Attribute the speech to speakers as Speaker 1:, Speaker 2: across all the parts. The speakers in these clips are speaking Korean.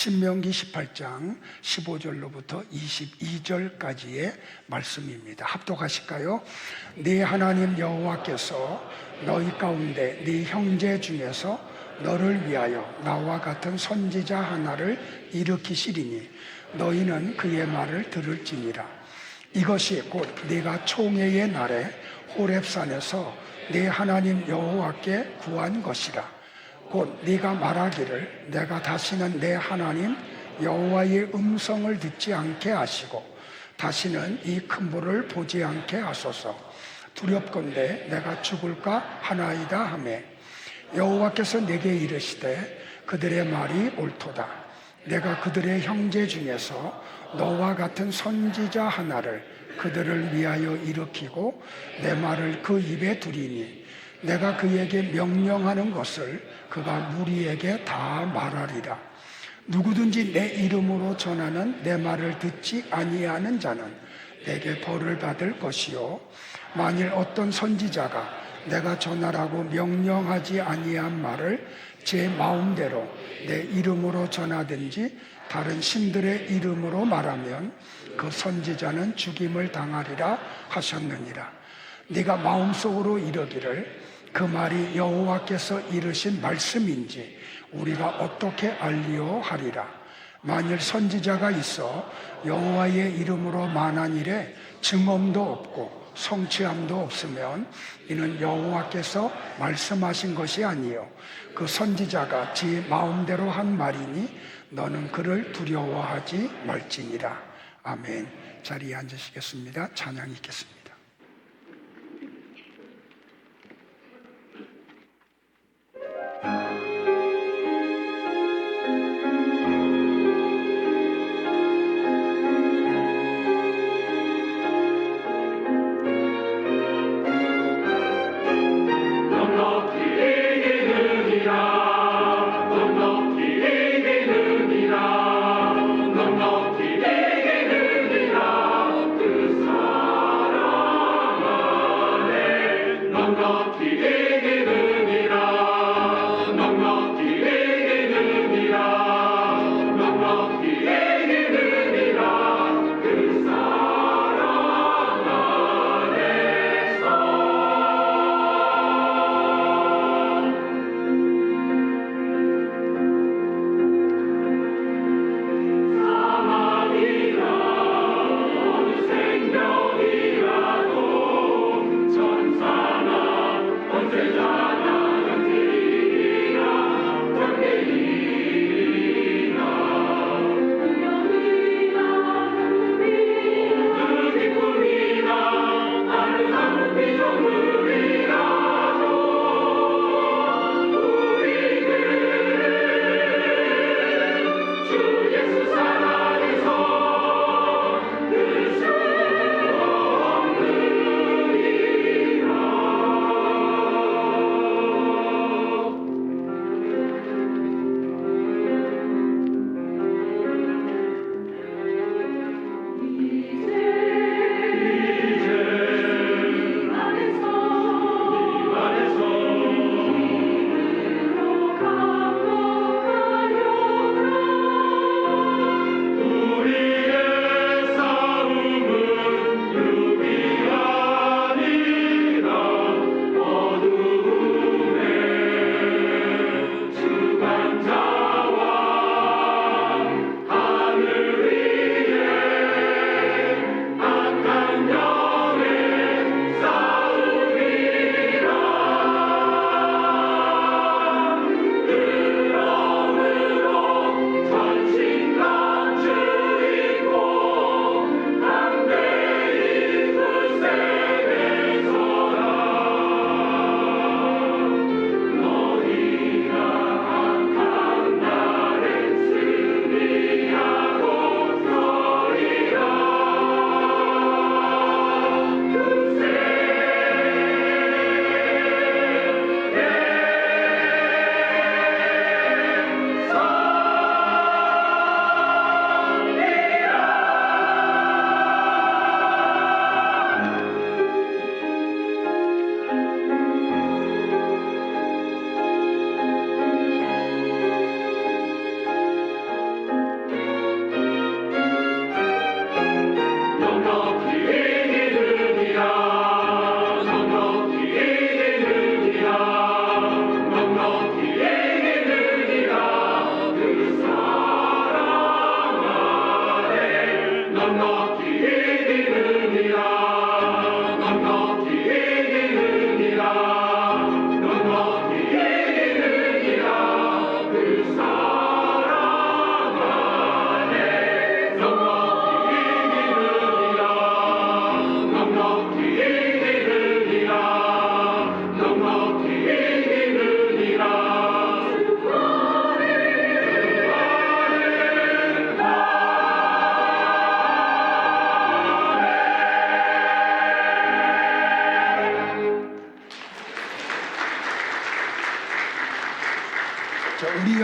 Speaker 1: 신명기 18장 15절로부터 22절까지의 말씀입니다. 합독하실까요? 네 하나님 여호와께서 너희 가운데 네 형제 중에서 너를 위하여 나와 같은 선지자 하나를 일으키시리니 너희는 그의 말을 들을지니라. 이것이 곧 네가 총회의 날에 호렙산에서 네 하나님 여호와께 구한 것이라. 곧 네가 말하기를 내가 다시는 내 하나님 여호와의 음성을 듣지 않게 하시고 다시는 이 큰 불을 보지 않게 하소서. 두렵건대 내가 죽을까 하나이다 하매 여호와께서 내게 이르시되 그들의 말이 옳도다. 내가 그들의 형제 중에서 너와 같은 선지자 하나를 그들을 위하여 일으키고 내 말을 그 입에 두리니 내가 그에게 명령하는 것을 그가 무리에게 다 말하리라. 누구든지 내 이름으로 전하는 내 말을 듣지 아니하는 자는 내게 벌을 받을 것이요 만일 어떤 선지자가 내가 전하라고 명령하지 아니한 말을 제 마음대로 내 이름으로 전하든지 다른 신들의 이름으로 말하면 그 선지자는 죽임을 당하리라 하셨느니라. 네가 마음속으로 이르기를 그 말이 여호와께서 이르신 말씀인지 우리가 어떻게 알리오 하리라. 만일 선지자가 있어 여호와의 이름으로 말한 일에 증언도 없고 성취함도 없으면 이는 여호와께서 말씀하신 것이 아니요 그 선지자가 지 마음대로 한 말이니 너는 그를 두려워하지 말지니라. 아멘. 자리에 앉으시겠습니다. 찬양 있겠습니다.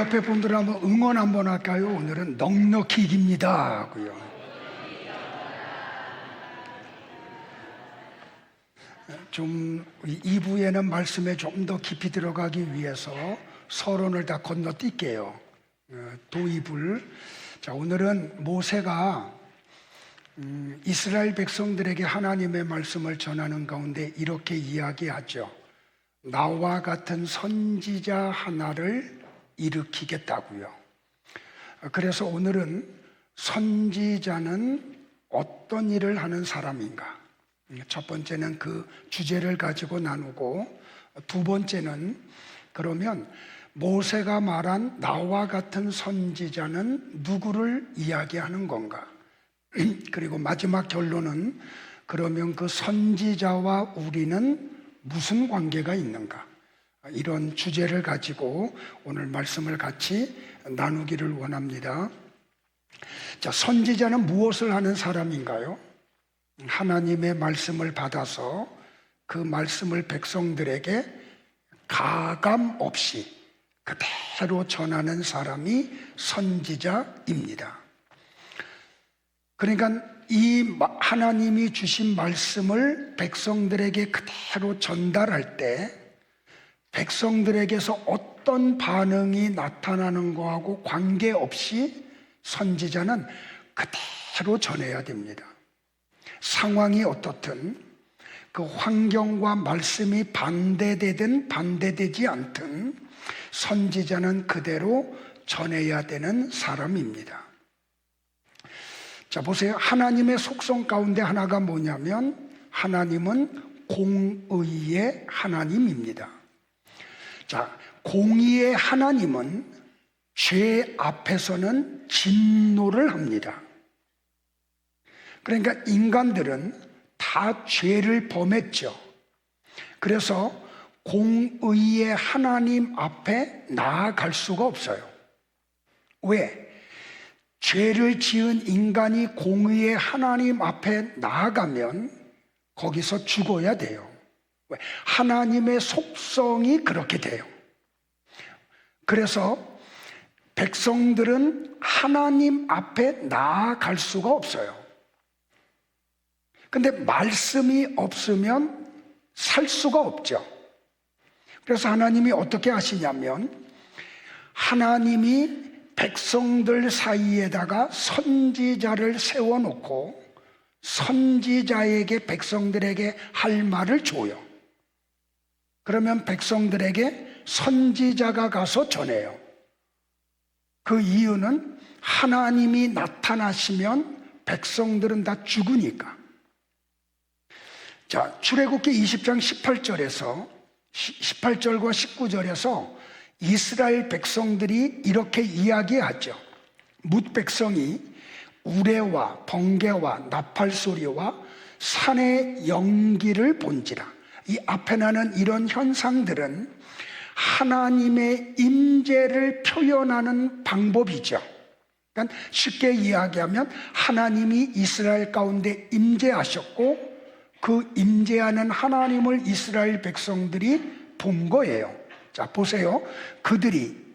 Speaker 1: 옆에 분들 한번 응원 한번 할까요? 오늘은 넉넉히 이깁니다 하고요. 좀 2부에는 말씀에 좀 더 깊이 들어가기 위해서 서론을 다 건너뛸게요. 도입을. 자, 오늘은 모세가 이스라엘 백성들에게 하나님의 말씀을 전하는 가운데 이렇게 이야기하죠. 나와 같은 선지자 하나를 일으키겠다고요. 그래서 오늘은 선지자는 어떤 일을 하는 사람인가? 첫 번째는 그 주제를 가지고 나누고, 두 번째는 그러면 모세가 말한 나와 같은 선지자는 누구를 이야기하는 건가? 그리고 마지막 결론은 그러면 그 선지자와 우리는 무슨 관계가 있는가? 이런 주제를 가지고 오늘 말씀을 같이 나누기를 원합니다. 자, 선지자는 무엇을 하는 사람인가요? 하나님의 말씀을 받아서 그 말씀을 백성들에게 가감 없이 그대로 전하는 사람이 선지자입니다. 그러니까 이 하나님이 주신 말씀을 백성들에게 그대로 전달할 때 백성들에게서 어떤 반응이 나타나는 거하고 관계없이 선지자는 그대로 전해야 됩니다. 상황이 어떻든 그 환경과 말씀이 반대되든 반대되지 않든 선지자는 그대로 전해야 되는 사람입니다. 자, 보세요. 하나님의 속성 가운데 하나가 뭐냐면 하나님은 공의의 하나님입니다. 자, 공의의 하나님은 죄 앞에서는 진노를 합니다. 그러니까 인간들은 다 죄를 범했죠. 그래서 공의의 하나님 앞에 나아갈 수가 없어요. 왜? 죄를 지은 인간이 공의의 하나님 앞에 나아가면 거기서 죽어야 돼요. 왜? 하나님의 속성이 그렇게 돼요. 그래서 백성들은 하나님 앞에 나아갈 수가 없어요. 근데 말씀이 없으면 살 수가 없죠. 그래서 하나님이 어떻게 하시냐면 하나님이 백성들 사이에다가 선지자를 세워놓고 선지자에게 백성들에게 할 말을 줘요. 그러면 백성들에게 선지자가 가서 전해요. 그 이유는 하나님이 나타나시면 백성들은 다 죽으니까. 자, 출애굽기 20장 18절과 19절에서 이스라엘 백성들이 이렇게 이야기하죠. 뭇 백성이 우레와 번개와 나팔 소리와 산의 연기를 본지라. 이 앞에 나는 이런 현상들은 하나님의 임재를 표현하는 방법이죠. 그러니까 쉽게 이야기하면 하나님이 이스라엘 가운데 임재하셨고 그 임재하는 하나님을 이스라엘 백성들이 본 거예요. 자, 보세요.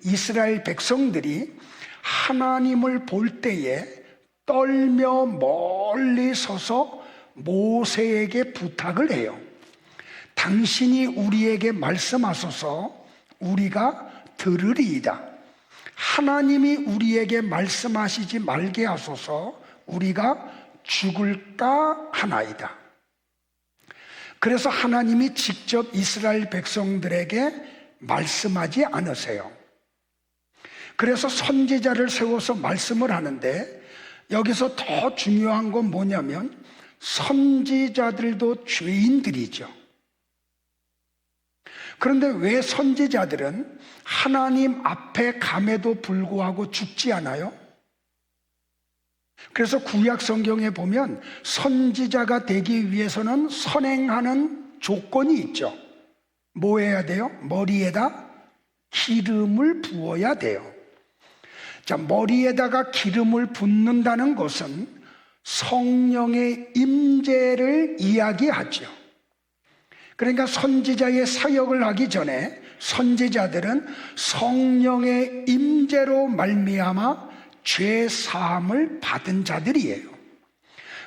Speaker 1: 이스라엘 백성들이 하나님을 볼 때에 떨며 멀리 서서 모세에게 부탁을 해요. 당신이 우리에게 말씀하소서 우리가 들으리이다. 하나님이 우리에게 말씀하시지 말게 하소서 우리가 죽을까 하나이다. 그래서 하나님이 직접 이스라엘 백성들에게 말씀하지 않으세요. 그래서 선지자를 세워서 말씀을 하는데 여기서 더 중요한 건 뭐냐면 선지자들도 죄인들이죠. 그런데 왜 선지자들은 하나님 앞에 감에도 불구하고 죽지 않아요? 그래서 구약 성경에 보면 선지자가 되기 위해서는 선행하는 조건이 있죠. 뭐 해야 돼요? 머리에다 기름을 부어야 돼요. 자, 머리에다가 기름을 붓는다는 것은 성령의 임재를 이야기하죠. 그러니까 선지자의 사역을 하기 전에 선지자들은 성령의 임재로 말미암아 죄 사함을 받은 자들이에요.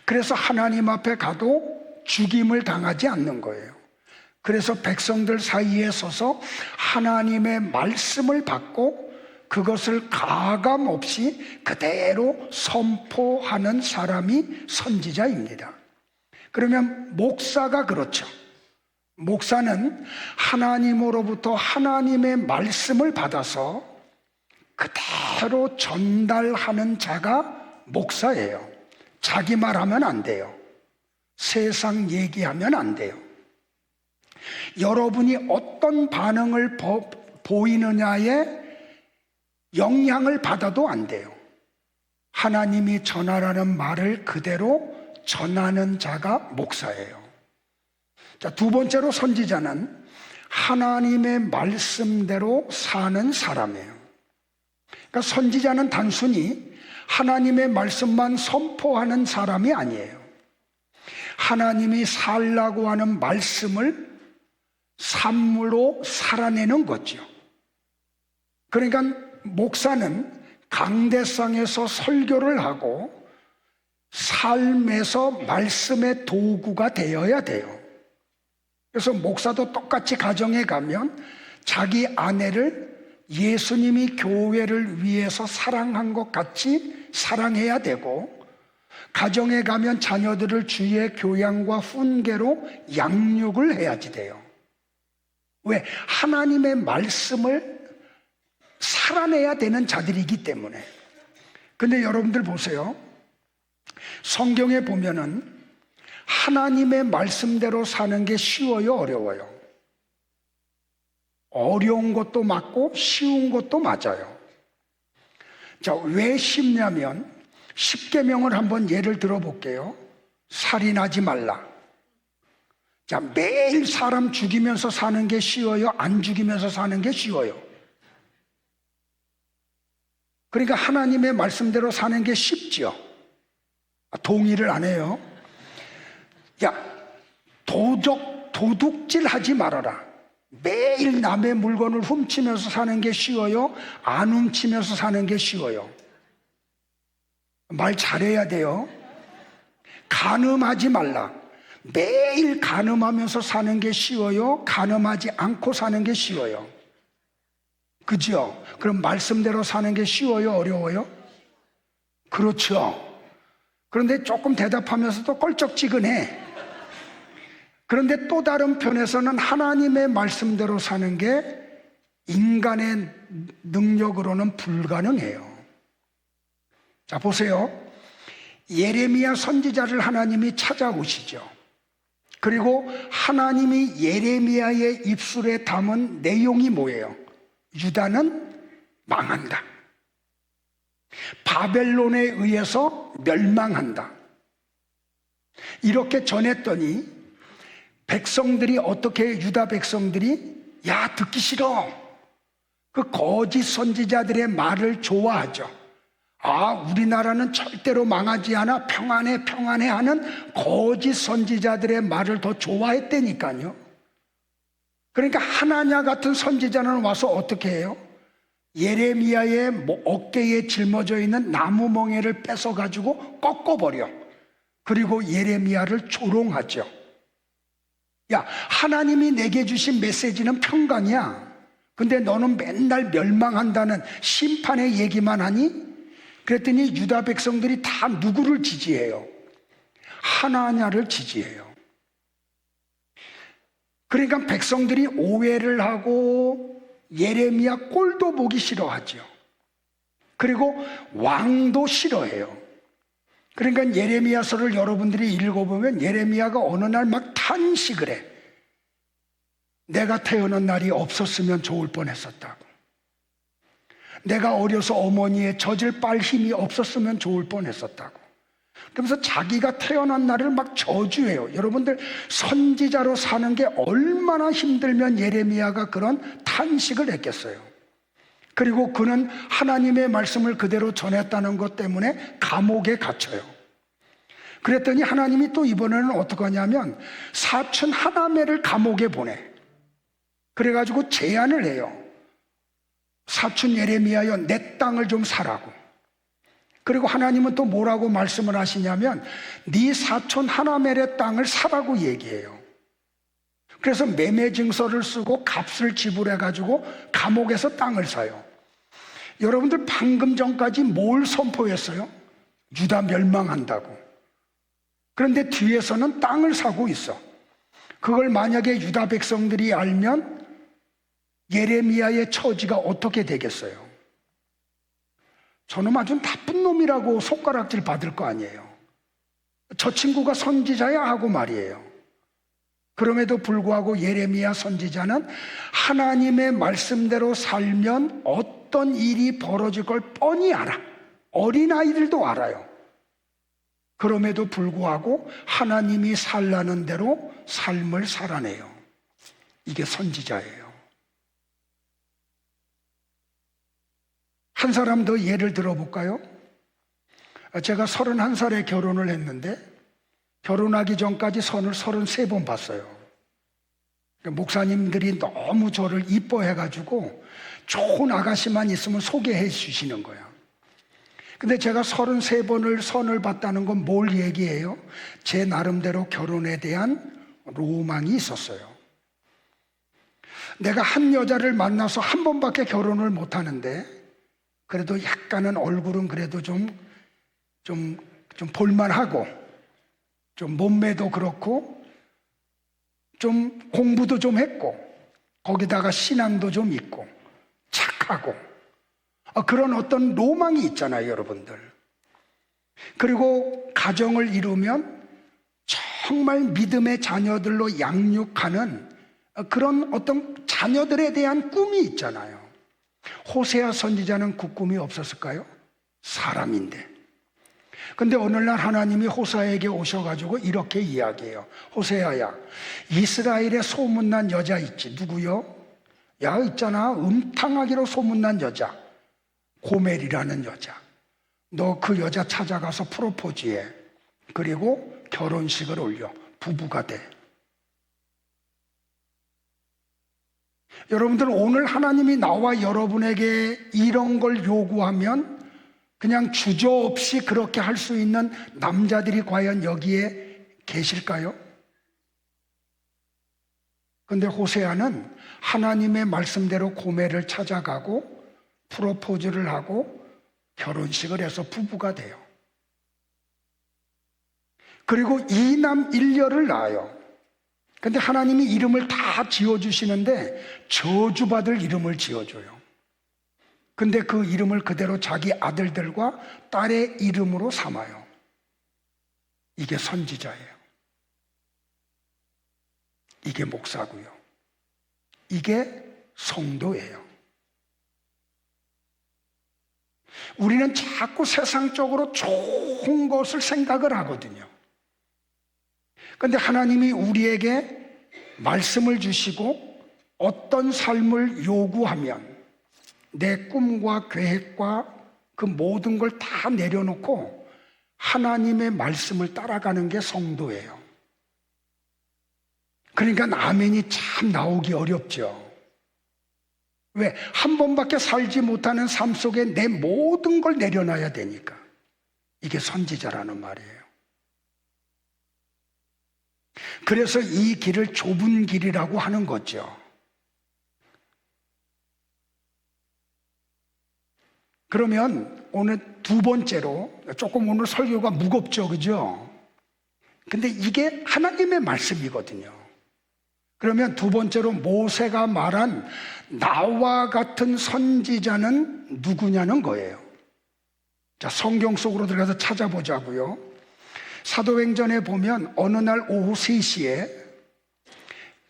Speaker 1: 그래서 하나님 앞에 가도 죽임을 당하지 않는 거예요. 그래서 백성들 사이에 서서 하나님의 말씀을 받고 그것을 가감 없이 그대로 선포하는 사람이 선지자입니다. 그러면 목사가 그렇죠. 목사는 하나님으로부터 하나님의 말씀을 받아서 그대로 전달하는 자가 목사예요. 자기 말하면 안 돼요. 세상 얘기하면 안 돼요. 여러분이 어떤 반응을 보이느냐에 영향을 받아도 안 돼요. 하나님이 전하라는 말을 그대로 전하는 자가 목사예요. 자, 두 번째로 선지자는 하나님의 말씀대로 사는 사람이에요. 그러니까 선지자는 단순히 하나님의 말씀만 선포하는 사람이 아니에요. 하나님이 살라고 하는 말씀을 삶으로 살아내는 거죠. 그러니까 목사는 강대상에서 설교를 하고 삶에서 말씀의 도구가 되어야 돼요. 그래서 목사도 똑같이 가정에 가면 자기 아내를 예수님이 교회를 위해서 사랑한 것 같이 사랑해야 되고, 가정에 가면 자녀들을 주의 교양과 훈계로 양육을 해야지 돼요. 왜? 하나님의 말씀을 살아내야 되는 자들이기 때문에. 근데 여러분들 보세요. 성경에 보면은 하나님의 말씀대로 사는 게 쉬워요, 어려워요? 어려운 것도 맞고 쉬운 것도 맞아요. 자, 왜 쉽냐면 십계명을 한번 예를 들어볼게요. 살인하지 말라. 자, 매일 사람 죽이면서 사는 게 쉬워요? 안 죽이면서 사는 게 쉬워요? 그러니까 하나님의 말씀대로 사는 게 쉽죠. 동의를 안 해요. 야, 도둑질 하지 말아라. 매일 남의 물건을 훔치면서 사는 게 쉬워요? 안 훔치면서 사는 게 쉬워요? 말 잘해야 돼요. 간음하지 말라. 매일 간음하면서 사는 게 쉬워요? 간음하지 않고 사는 게 쉬워요? 그죠? 그럼 말씀대로 사는 게 쉬워요? 어려워요? 그렇죠. 그런데 조금 대답하면서도 껄쩍지근해. 그런데 또 다른 편에서는 하나님의 말씀대로 사는 게 인간의 능력으로는 불가능해요. 자, 보세요. 예레미야 선지자를 하나님이 찾아오시죠. 그리고 하나님이 예레미야의 입술에 담은 내용이 뭐예요? 유다는 망한다. 바벨론에 의해서 멸망한다. 이렇게 전했더니 백성들이 어떻게, 유다 백성들이 야, 듣기 싫어. 그 거짓 선지자들의 말을 좋아하죠. 아, 우리나라는 절대로 망하지 않아, 평안해 평안해 하는 거짓 선지자들의 말을 더 좋아했다니까요. 그러니까 하나냐 같은 선지자는 와서 어떻게 해요? 예레미야의 어깨에 짊어져 있는 나무 멍에를 뺏어가지고 꺾어버려. 그리고 예레미야를 조롱하죠. 야, 하나님이 내게 주신 메시지는 평강이야. 근데 너는 맨날 멸망한다는 심판의 얘기만 하니? 그랬더니 유다 백성들이 다 누구를 지지해요? 하나냐를 지지해요. 그러니까 백성들이 오해를 하고 예레미야 꼴도 보기 싫어하죠. 그리고 왕도 싫어해요. 그러니까 예레미야서를 여러분들이 읽어보면 예레미야가 어느 날 막 탄식을 해. 내가 태어난 날이 없었으면 좋을 뻔했었다고. 내가 어려서 어머니의 젖을 빨 힘이 없었으면 좋을 뻔했었다고. 그러면서 자기가 태어난 날을 막 저주해요. 여러분들, 선지자로 사는 게 얼마나 힘들면 예레미야가 그런 탄식을 했겠어요. 그리고 그는 하나님의 말씀을 그대로 전했다는 것 때문에 감옥에 갇혀요. 그랬더니 하나님이 또 이번에는 어떻게 하냐면 사촌 하나매를 감옥에 보내. 그래가지고 제안을 해요. 사촌 예레미야여, 내 땅을 좀 사라고. 그리고 하나님은 또 뭐라고 말씀을 하시냐면 네 사촌 하나멜의 땅을 사라고 얘기해요. 그래서 매매 증서를 쓰고 값을 지불해가지고 감옥에서 땅을 사요. 여러분들 방금 전까지 뭘 선포했어요? 유다 멸망한다고. 그런데 뒤에서는 땅을 사고 있어. 그걸 만약에 유다 백성들이 알면 예레미야의 처지가 어떻게 되겠어요? 저놈 아주 나쁜 놈이라고 손가락질 받을 거 아니에요. 저 친구가 선지자야 하고 말이에요. 그럼에도 불구하고 예레미야 선지자는 하나님의 말씀대로 살면 어떤 일이 벌어질 걸 뻔히 알아. 어린아이들도 알아요. 그럼에도 불구하고 하나님이 살라는 대로 삶을 살아내요. 이게 선지자예요. 한 사람 더 예를 들어볼까요? 제가 31살에 결혼을 했는데 결혼하기 전까지 선을 33번 봤어요. 목사님들이 너무 저를 이뻐해가지고 좋은 아가씨만 있으면 소개해 주시는 거야. 근데 제가 33번을 선을 봤다는 건 뭘 얘기해요? 제 나름대로 결혼에 대한 로망이 있었어요. 내가 한 여자를 만나서 한 번밖에 결혼을 못 하는데 그래도 약간은 얼굴은 그래도 좀 볼만하고 좀 몸매도 그렇고 좀 공부도 좀 했고 거기다가 신앙도 좀 있고 착하고 그런 어떤 로망이 있잖아요, 여러분들. 그리고 가정을 이루면 정말 믿음의 자녀들로 양육하는 그런 어떤 자녀들에 대한 꿈이 있잖아요. 호세아 선지자는 그 꿈이 없었을까요? 사람인데. 근데 오늘날 하나님이 호세아에게 오셔가지고 이렇게 이야기해요. 호세아야, 이스라엘에 소문난 여자 있지. 누구요? 야, 있잖아. 음탕하기로 소문난 여자. 고멜이라는 여자. 너 그 여자 찾아가서 프로포즈해. 그리고 결혼식을 올려. 부부가 돼. 여러분들, 오늘 하나님이 나와 여러분에게 이런 걸 요구하면 그냥 주저없이 그렇게 할 수 있는 남자들이 과연 여기에 계실까요? 그런데 호세아는 하나님의 말씀대로 고멜을 찾아가고 프로포즈를 하고 결혼식을 해서 부부가 돼요. 그리고 이남 일녀를 낳아요. 근데 하나님이 이름을 다 지어주시는데 저주받을 이름을 지어줘요. 근데 그 이름을 그대로 자기 아들들과 딸의 이름으로 삼아요. 이게 선지자예요. 이게 목사고요. 이게 성도예요. 우리는 자꾸 세상적으로 좋은 것을 생각을 하거든요. 그런데 하나님이 우리에게 말씀을 주시고 어떤 삶을 요구하면 내 꿈과 계획과 그 모든 걸 다 내려놓고 하나님의 말씀을 따라가는 게 성도예요. 그러니까 아멘이 참 나오기 어렵죠. 왜? 한 번밖에 살지 못하는 삶 속에 내 모든 걸 내려놔야 되니까. 이게 선지자라는 말이에요. 그래서 이 길을 좁은 길이라고 하는 거죠. 그러면 오늘 두 번째로, 조금 오늘 설교가 무겁죠, 그죠? 근데 이게 하나님의 말씀이거든요. 그러면 두 번째로 모세가 말한 나와 같은 선지자는 누구냐는 거예요. 자, 성경 속으로 들어가서 찾아보자고요. 사도행전에 보면 어느 날 오후 3시에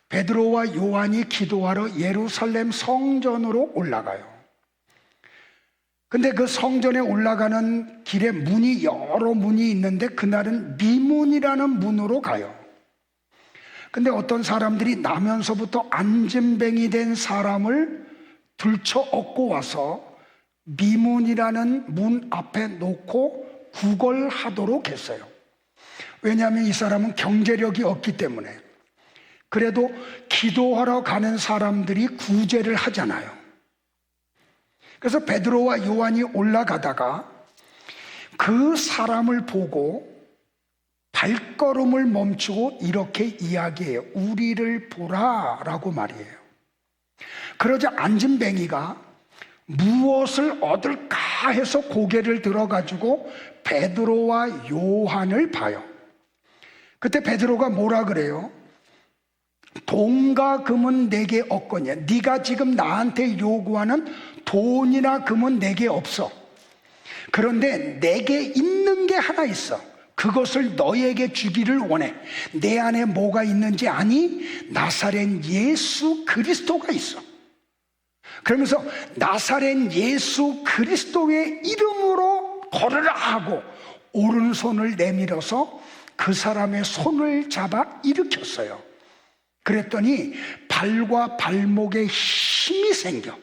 Speaker 1: 베드로와 요한이 기도하러 예루살렘 성전으로 올라가요. 근데 그 성전에 올라가는 길에 문이 여러 문이 있는데 그날은 미문이라는 문으로 가요. 근데 어떤 사람들이 나면서부터 안진뱅이 된 사람을 들쳐 얻고 와서 미문이라는 문 앞에 놓고 구걸하도록 했어요. 왜냐하면 이 사람은 경제력이 없기 때문에. 그래도 기도하러 가는 사람들이 구제를 하잖아요. 그래서 베드로와 요한이 올라가다가 그 사람을 보고 발걸음을 멈추고 이렇게 이야기해요. 우리를 보라라고 말이에요. 그러자 안진뱅이가 무엇을 얻을까 해서 고개를 들어가지고 베드로와 요한을 봐요. 그때 베드로가 뭐라 그래요? 돈과 금은 내게 없거냐. 네가 지금 나한테 요구하는 돈이나 금은 내게 없어. 그런데 내게 있는 게 하나 있어. 그것을 너에게 주기를 원해. 내 안에 뭐가 있는지 아니? 나사렛 예수 그리스도가 있어. 그러면서 나사렛 예수 그리스도의 이름으로 걸으라 하고 오른손을 내밀어서 그 사람의 손을 잡아 일으켰어요. 그랬더니 발과 발목에 힘이 생겨.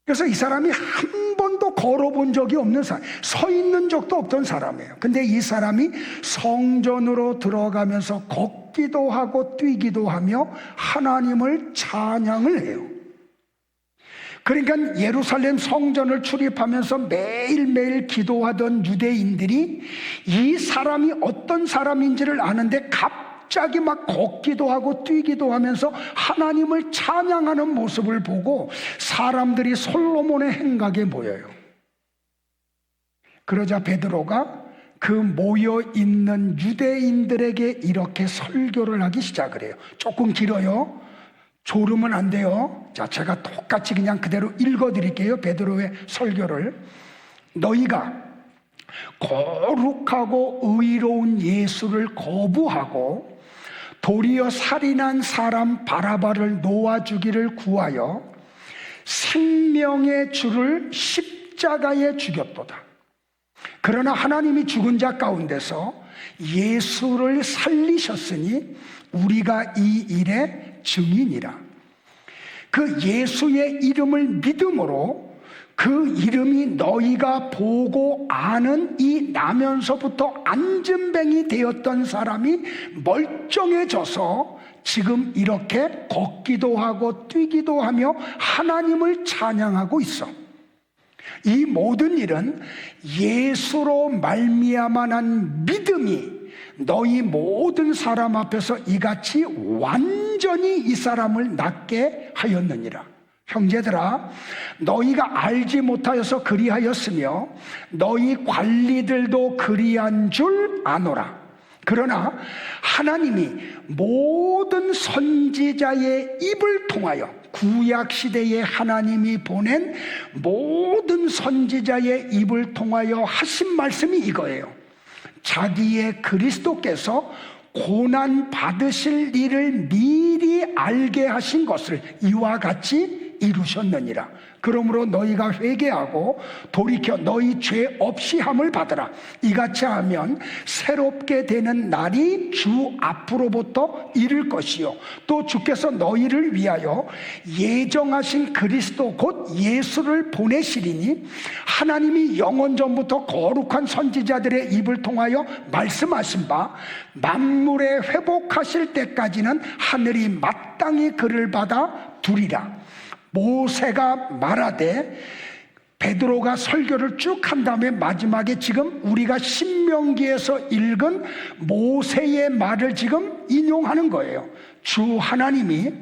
Speaker 1: 그래서 이 사람이 한 번도 걸어본 적이 없는 사람, 서 있는 적도 없던 사람이에요. 근데 이 사람이 성전으로 들어가면서 걷기도 하고 뛰기도 하며 하나님을 찬양을 해요. 그러니까 예루살렘 성전을 출입하면서 매일매일 기도하던 유대인들이 이 사람이 어떤 사람인지를 아는데 갑자기 막 걷기도 하고 뛰기도 하면서 하나님을 찬양하는 모습을 보고 사람들이 솔로몬의 행각에 모여요. 그러자 베드로가 그 모여있는 유대인들에게 이렇게 설교를 하기 시작을 해요. 조금 길어요. 졸으면 안 돼요. 자, 제가 똑같이 그냥 그대로 읽어드릴게요. 베드로의 설교를. 너희가 거룩하고 의로운 예수를 거부하고 도리어 살인한 사람 바라바를 놓아주기를 구하여 생명의 주를 십자가에 죽였도다. 그러나 하나님이 죽은 자 가운데서 예수를 살리셨으니 우리가 이 일에 증인이라. 그 예수의 이름을 믿음으로 그 이름이 너희가 보고 아는 이 나면서부터 안진뱅이 되었던 사람이 멀쩡해져서 지금 이렇게 걷기도 하고 뛰기도 하며 하나님을 찬양하고 있어. 이 모든 일은 예수로 말미암아 난 믿음이 너희 모든 사람 앞에서 이같이 완전히 이 사람을 낫게 하였느니라. 형제들아, 너희가 알지 못하여서 그리하였으며 너희 관리들도 그리한 줄 아노라. 그러나 하나님이 모든 선지자의 입을 통하여 구약시대에 하나님이 보낸 모든 선지자의 입을 통하여 하신 말씀이 이거예요. 자기의 그리스도께서 고난 받으실 일을 미리 알게 하신 것을 이와 같이 이루셨느니라. 그러므로 너희가 회개하고 돌이켜 너희 죄 없이 함을 받으라. 이같이 하면 새롭게 되는 날이 주 앞으로부터 이를 것이요 또 주께서 너희를 위하여 예정하신 그리스도 곧 예수를 보내시리니 하나님이 영원 전부터 거룩한 선지자들의 입을 통하여 말씀하신 바 만물에 회복하실 때까지는 하늘이 마땅히 그를 받아 두리라. 모세가 말하되, 베드로가 설교를 쭉 한 다음에 마지막에 지금 우리가 신명기에서 읽은 모세의 말을 지금 인용하는 거예요. 주 하나님이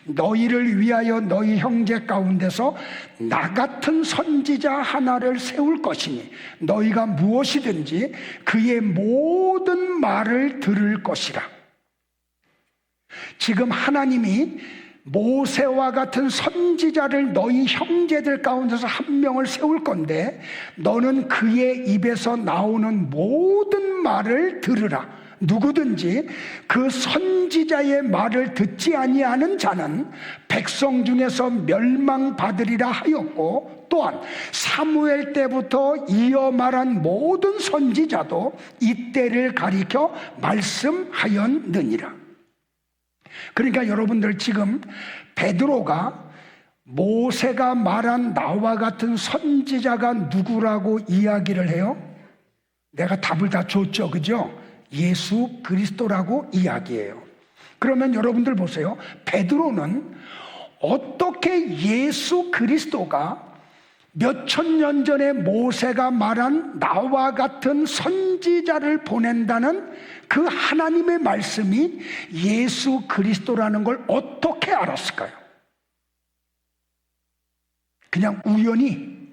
Speaker 1: 너희를 위하여 너희 형제 가운데서 나 같은 선지자 하나를 세울 것이니 너희가 무엇이든지 그의 모든 말을 들을 것이라. 지금 하나님이 모세와 같은 선지자를 너희 형제들 가운데서 한 명을 세울 건데 너는 그의 입에서 나오는 모든 말을 들으라. 누구든지 그 선지자의 말을 듣지 아니하는 자는 백성 중에서 멸망받으리라 하였고, 또한 사무엘 때부터 이어 말한 모든 선지자도 이때를 가리켜 말씀하였느니라. 그러니까 여러분들 지금 베드로가 모세가 말한 나와 같은 선지자가 누구라고 이야기를 해요? 내가 답을 다 줬죠, 그죠? 예수 그리스도라고 이야기해요. 그러면 여러분들 보세요. 베드로는 어떻게 예수 그리스도가 몇천 년 전에 모세가 말한 나와 같은 선지자를 보낸다는 그 하나님의 말씀이 예수 그리스도라는 걸 어떻게 알았을까요? 그냥 우연히?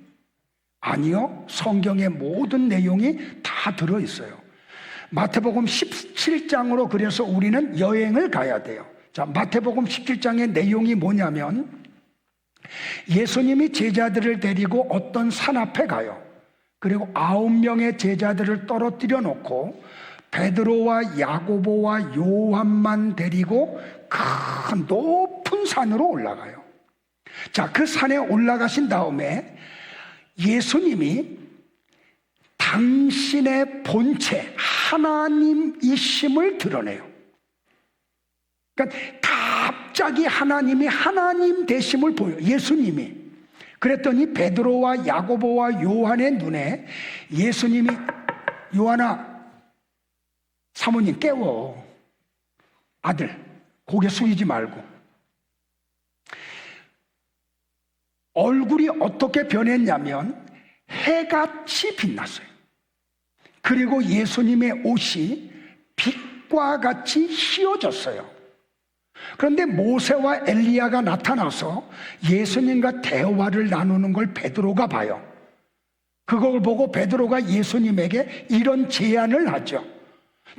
Speaker 1: 아니요. 성경의 모든 내용이 다 들어있어요. 마태복음 17장으로 그래서 우리는 여행을 가야 돼요. 자, 마태복음 17장의 내용이 뭐냐면 예수님이 제자들을 데리고 어떤 산 앞에 가요. 그리고 9명의 제자들을 떨어뜨려 놓고 베드로와 야고보와 요한만 데리고 큰 높은 산으로 올라가요. 자, 그 산에 올라가신 다음에 예수님이 당신의 본체 하나님이심을 드러내요. 그러니까 갑자기 하나님이 하나님 되심을 보여요. 예수님이. 그랬더니 베드로와 야고보와 요한의 눈에 예수님이 요한아, 사모님 깨워. 아들, 고개 숙이지 말고. 얼굴이 어떻게 변했냐면 해같이 빛났어요. 그리고 예수님의 옷이 빛과 같이 휘어졌어요. 그런데 모세와 엘리야가 나타나서 예수님과 대화를 나누는 걸 베드로가 봐요. 그걸 보고 베드로가 예수님에게 이런 제안을 하죠.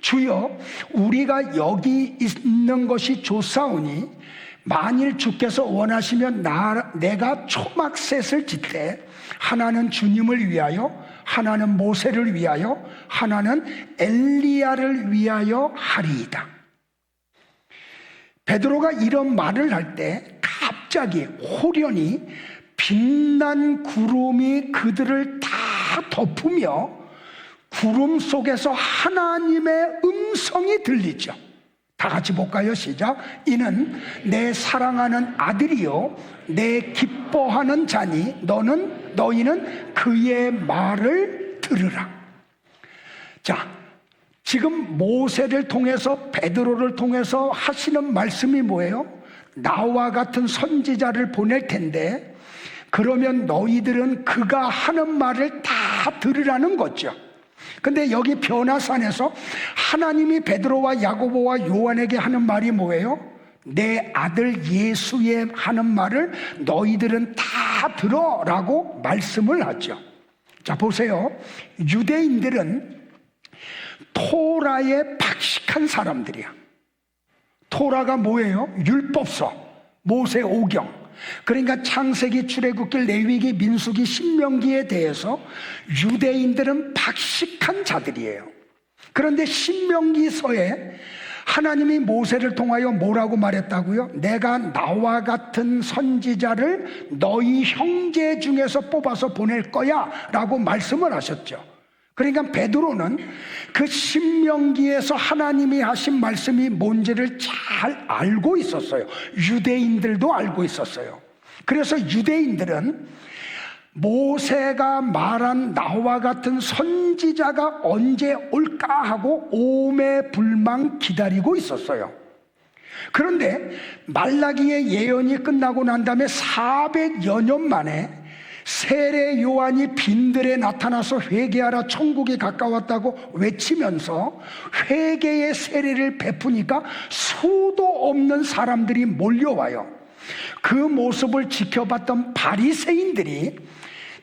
Speaker 1: 주여, 우리가 여기 있는 것이 좋사오니 만일 주께서 원하시면 내가 초막셋을 짓되 하나는 주님을 위하여, 하나는 모세를 위하여, 하나는 엘리야를 위하여 하리이다. 베드로가 이런 말을 할 때 갑자기 호련히 빛난 구름이 그들을 다 덮으며 구름 속에서 하나님의 음성이 들리죠. 다 같이 볼까요? 시작. 이는 내 사랑하는 아들이요 내 기뻐하는 자니 너희는 그의 말을 들으라. 자, 지금 모세를 통해서 베드로를 통해서 하시는 말씀이 뭐예요? 나와 같은 선지자를 보낼 텐데 그러면 너희들은 그가 하는 말을 다 들으라는 거죠. 근데 여기 변화산에서 하나님이 베드로와 야고보와 요한에게 하는 말이 뭐예요? 내 아들 예수의 하는 말을 너희들은 다 들어라고 말씀을 하죠. 자, 보세요. 유대인들은 토라에 박식한 사람들이야. 토라가 뭐예요? 율법서, 모세 오경. 그러니까 창세기, 출애굽기, 레위기, 민수기, 신명기에 대해서 유대인들은 박식한 자들이에요. 그런데 신명기서에 하나님이 모세를 통하여 뭐라고 말했다고요? 내가 나와 같은 선지자를 너희 형제 중에서 뽑아서 보낼 거야 라고 말씀을 하셨죠. 그러니까 베드로는 그 신명기에서 하나님이 하신 말씀이 뭔지를 잘 알고 있었어요. 유대인들도 알고 있었어요. 그래서 유대인들은 모세가 말한 나와 같은 선지자가 언제 올까 하고 오매불망 기다리고 있었어요. 그런데 말라기의 예언이 끝나고 난 다음에 400여 년 만에 세례 요한이 빈들에 나타나서 회개하라 천국이 가까웠다고 외치면서 회개의 세례를 베푸니까 수도 없는 사람들이 몰려와요. 그 모습을 지켜봤던 바리새인들이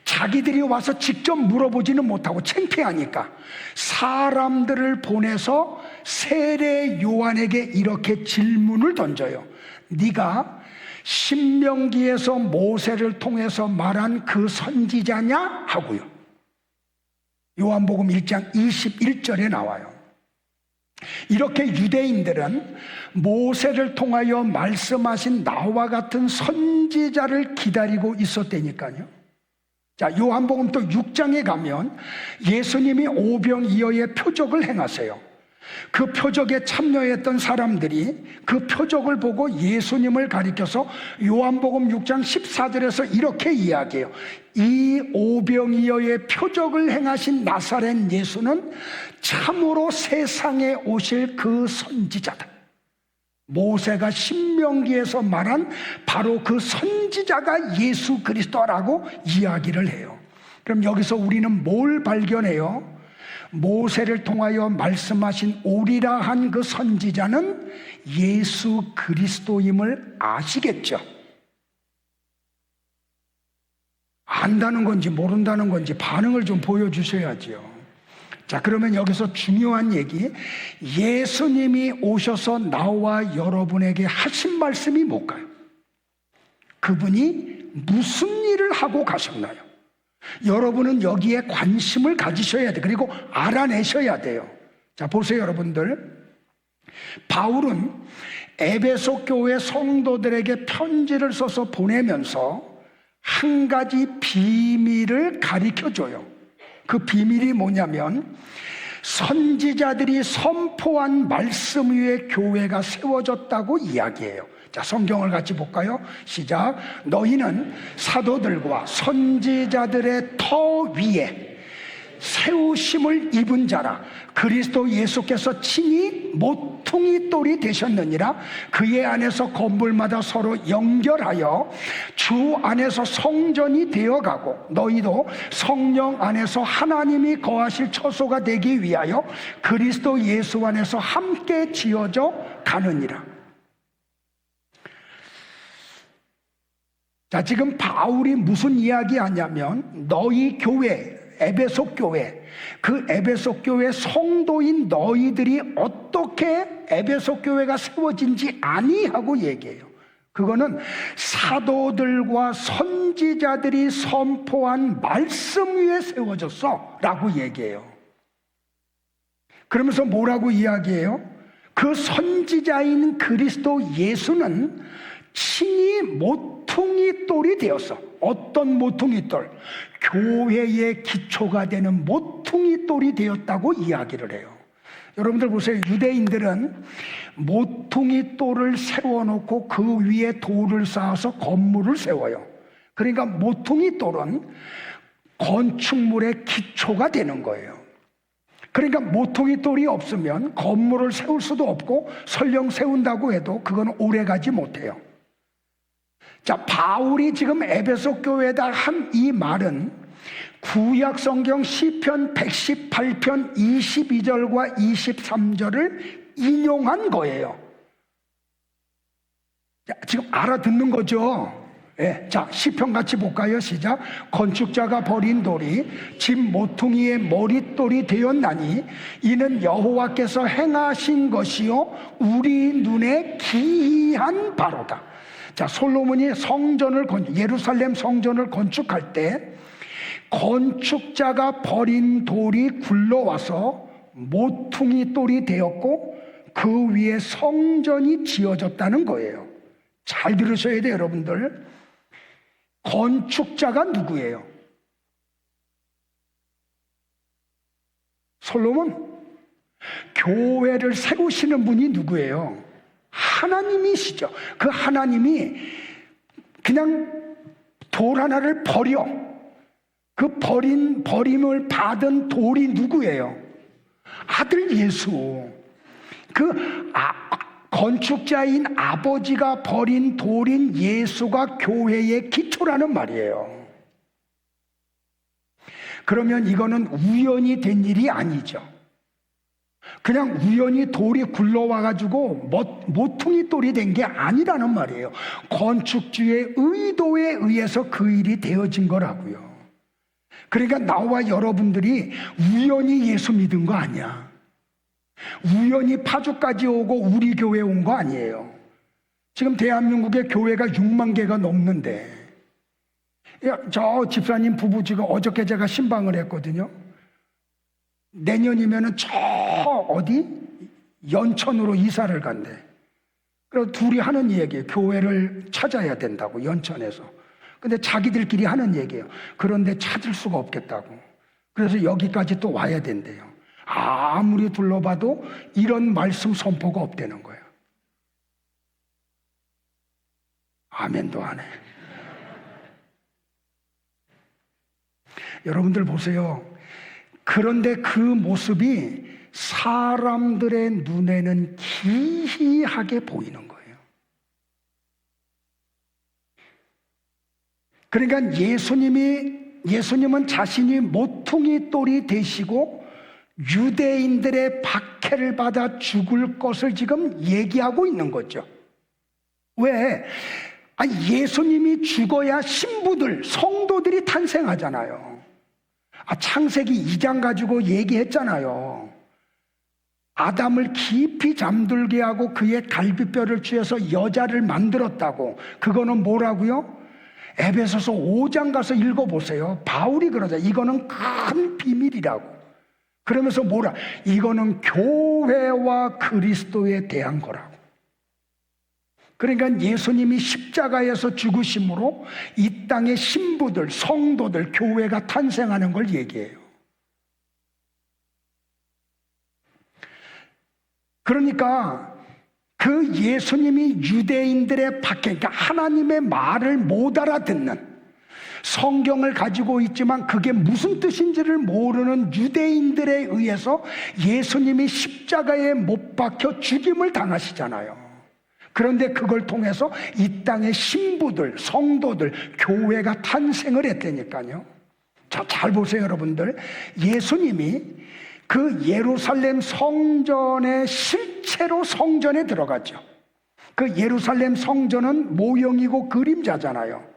Speaker 1: 자기들이 와서 직접 물어보지는 못하고 창피하니까 사람들을 보내서 세례 요한에게 이렇게 질문을 던져요. 네가 신명기에서 모세를 통해서 말한 그 선지자냐? 하고요. 요한복음 1장 21절에 나와요. 이렇게 유대인들은 모세를 통하여 말씀하신 나와 같은 선지자를 기다리고 있었다니까요. 자, 요한복음 또 6장에 가면 예수님이 오병이어의 표적을 행하세요. 그 표적에 참여했던 사람들이 그 표적을 보고 예수님을 가리켜서 요한복음 6장 14절에서 이렇게 이야기해요. 이 오병이어의 표적을 행하신 나사렛 예수는 참으로 세상에 오실 그 선지자다. 모세가 신명기에서 말한 바로 그 선지자가 예수 그리스도라고 이야기를 해요. 그럼 여기서 우리는 뭘 발견해요? 모세를 통하여 말씀하신 오리라 한 그 선지자는 예수 그리스도임을 아시겠죠? 안다는 건지 모른다는 건지 반응을 좀 보여주셔야죠. 자, 그러면 여기서 중요한 얘기, 예수님이 오셔서 나와 여러분에게 하신 말씀이 뭘까요? 그분이 무슨 일을 하고 가셨나요? 여러분은 여기에 관심을 가지셔야 돼요. 그리고 알아내셔야 돼요. 자, 보세요, 여러분들. 바울은 에베소 교회 성도들에게 편지를 써서 보내면서 한 가지 비밀을 가르쳐줘요. 그 비밀이 뭐냐면 선지자들이 선포한 말씀 위에 교회가 세워졌다고 이야기해요. 자, 성경을 같이 볼까요? 시작. 너희는 사도들과 선지자들의 터 위에 세우심을 입은 자라. 그리스도 예수께서 친히 모퉁이 돌이 되셨느니라. 그의 안에서 건물마다 서로 연결하여 주 안에서 성전이 되어가고 너희도 성령 안에서 하나님이 거하실 처소가 되기 위하여 그리스도 예수 안에서 함께 지어져 가느니라. 자, 지금 바울이 무슨 이야기 하냐면 너희 교회, 에베소 교회, 그 에베소 교회 성도인 너희들이 어떻게 에베소 교회가 세워진지 아니하고 얘기해요. 그거는 사도들과 선지자들이 선포한 말씀 위에 세워졌어 라고 얘기해요. 그러면서 뭐라고 이야기해요? 그 선지자인 그리스도 예수는 친히 모퉁이 돌이 되었어. 어떤 모퉁이 돌? 교회의 기초가 되는 모퉁이 돌이 되었다고 이야기를 해요. 여러분들 보세요. 유대인들은 모퉁이 돌을 세워놓고 그 위에 돌을 쌓아서 건물을 세워요. 그러니까 모퉁이 돌은 건축물의 기초가 되는 거예요. 그러니까 모퉁이 돌이 없으면 건물을 세울 수도 없고 설령 세운다고 해도 그건 오래가지 못해요. 자, 바울이 지금 에베소 교회에다 한 이 말은 구약 성경 시편 118편 22절과 23절을 인용한 거예요. 자, 지금 알아듣는 거죠? 네. 자, 시편 같이 볼까요? 시작. 건축자가 버린 돌이 집 모퉁이의 머릿돌이 되었나니 이는 여호와께서 행하신 것이요 우리 눈에 기이한 바로다. 자, 솔로몬이 예루살렘 성전을 건축할 때 건축자가 버린 돌이 굴러와서 모퉁이 돌이 되었고 그 위에 성전이 지어졌다는 거예요. 잘 들으셔야 돼요, 여러분들. 건축자가 누구예요? 솔로몬. 교회를 세우시는 분이 누구예요? 하나님이시죠. 그 하나님이 그냥 돌 하나를 버려. 그 버림을 받은 돌이 누구예요? 아들 예수. 건축자인 아버지가 버린 돌인 예수가 교회의 기초라는 말이에요. 그러면 이거는 우연히 된 일이 아니죠. 그냥 우연히 돌이 굴러와가지고 모퉁이 돌이 된 게 아니라는 말이에요. 건축주의 의도에 의해서 그 일이 되어진 거라고요. 그러니까 나와 여러분들이 우연히 예수 믿은 거 아니야. 우연히 파주까지 오고 우리 교회에 온 거 아니에요. 지금 대한민국의 교회가 6만 개가 넘는데, 저 집사님 부부 지금 어저께 제가 신방을 했거든요. 내년이면은 저 어디 연천으로 이사를 간대. 그래서 둘이 하는 얘기예요. 교회를 찾아야 된다고, 연천에서. 근데 자기들끼리 하는 얘기예요. 그런데 찾을 수가 없겠다고. 그래서 여기까지 또 와야 된대요. 아무리 둘러봐도 이런 말씀 선포가 없다는 거예요. 아멘도 안 해. 여러분들 보세요. 그런데 그 모습이 사람들의 눈에는 기이하게 보이는 거예요. 그러니까 예수님은 자신이 모퉁이 돌이 되시고 유대인들의 박해를 받아 죽을 것을 지금 얘기하고 있는 거죠. 왜? 예수님이 죽어야 신부들, 성도들이 탄생하잖아요. 창세기 2장 가지고 얘기했잖아요. 아담을 깊이 잠들게 하고 그의 갈비뼈를 취해서 여자를 만들었다고. 그거는 뭐라고요? 에베소서 5장 가서 읽어보세요. 바울이 그러자. 이거는 큰 비밀이라고. 그러면서 뭐라? 이거는 교회와 그리스도에 대한 거라고. 그러니까 예수님이 십자가에서 죽으심으로 이 땅의 신부들, 성도들, 교회가 탄생하는 걸 얘기해요. 그러니까 그 예수님이 유대인들의 박해, 그러니까 하나님의 말을 못 알아듣는, 성경을 가지고 있지만 그게 무슨 뜻인지를 모르는 유대인들에 의해서 예수님이 십자가에 못 박혀 죽임을 당하시잖아요. 그런데 그걸 통해서 이 땅의 신부들, 성도들, 교회가 탄생을 했다니까요. 자, 잘 보세요, 여러분들. 예수님이 그 예루살렘 성전의 실체로 성전에 들어갔죠. 그 예루살렘 성전은 모형이고 그림자잖아요.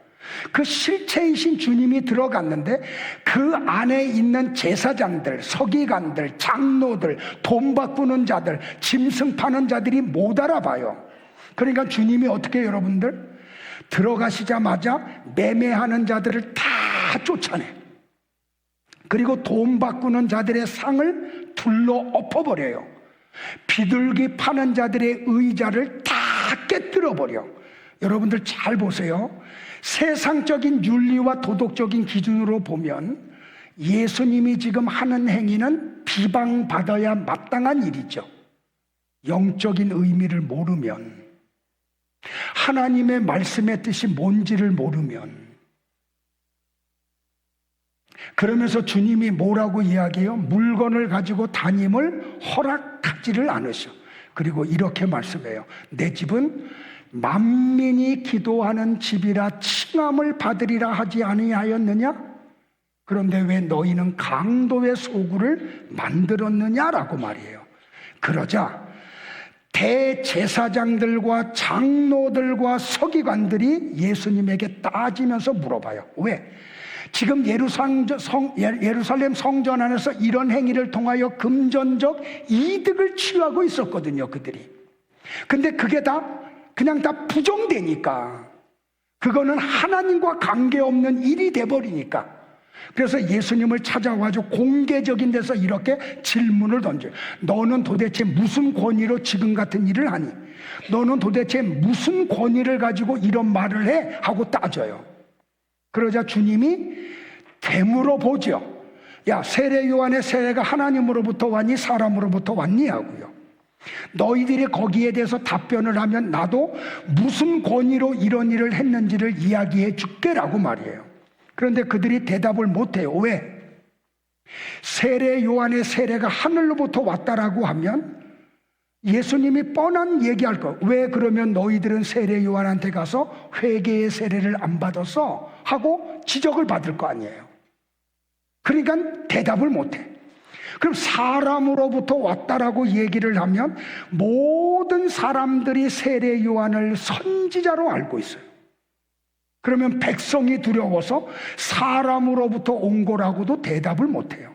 Speaker 1: 그 실체이신 주님이 들어갔는데 그 안에 있는 제사장들, 서기관들, 장로들, 돈 바꾸는 자들, 짐승 파는 자들이 못 알아봐요. 그러니까 주님이 어떻게 해요, 여러분들? 들어가시자마자 매매하는 자들을 다 쫓아내. 그리고 돈 바꾸는 자들의 상을 둘러 엎어버려요. 비둘기 파는 자들의 의자를 다 깨뜨려버려. 여러분들 잘 보세요. 세상적인 윤리와 도덕적인 기준으로 보면 예수님이 지금 하는 행위는 비방받아야 마땅한 일이죠. 영적인 의미를 모르면, 하나님의 말씀의 뜻이 뭔지를 모르면. 그러면서 주님이 뭐라고 이야기해요? 물건을 가지고 다님을 허락하지를 않으셔. 그리고 이렇게 말씀해요. 내 집은 만민이 기도하는 집이라 칭함을 받으리라 하지 아니하였느냐? 그런데 왜 너희는 강도의 소굴을 만들었느냐라고 말이에요. 그러자 대제사장들과 장로들과 서기관들이 예수님에게 따지면서 물어봐요. 왜? 지금 예루살렘 성전 안에서 이런 행위를 통하여 금전적 이득을 취하고 있었거든요, 그들이. 근데 그게 그냥 다 부정되니까, 그거는 하나님과 관계없는 일이 돼버리니까. 그래서 예수님을 찾아와서 공개적인 데서 이렇게 질문을 던져요. 너는 도대체 무슨 권위로 지금 같은 일을 하니? 너는 도대체 무슨 권위를 가지고 이런 말을 해? 하고 따져요. 그러자 주님이 되물어 보죠. 야, 세례 요한의 세례가 하나님으로부터 왔니? 사람으로부터 왔니? 하고요. 너희들이 거기에 대해서 답변을 하면 나도 무슨 권위로 이런 일을 했는지를 이야기해 줄게라고 말이에요. 그런데 그들이 대답을 못해요. 왜? 세례 요한의 세례가 하늘로부터 왔다라고 하면 예수님이 뻔한 얘기할 거. 왜 그러면 너희들은 세례 요한한테 가서 회개의 세례를 안 받았어? 하고 지적을 받을 거 아니에요. 그러니까 대답을 못해. 그럼 사람으로부터 왔다라고 얘기를 하면 모든 사람들이 세례 요한을 선지자로 알고 있어요. 그러면 백성이 두려워서 사람으로부터 온 거라고도 대답을 못해요.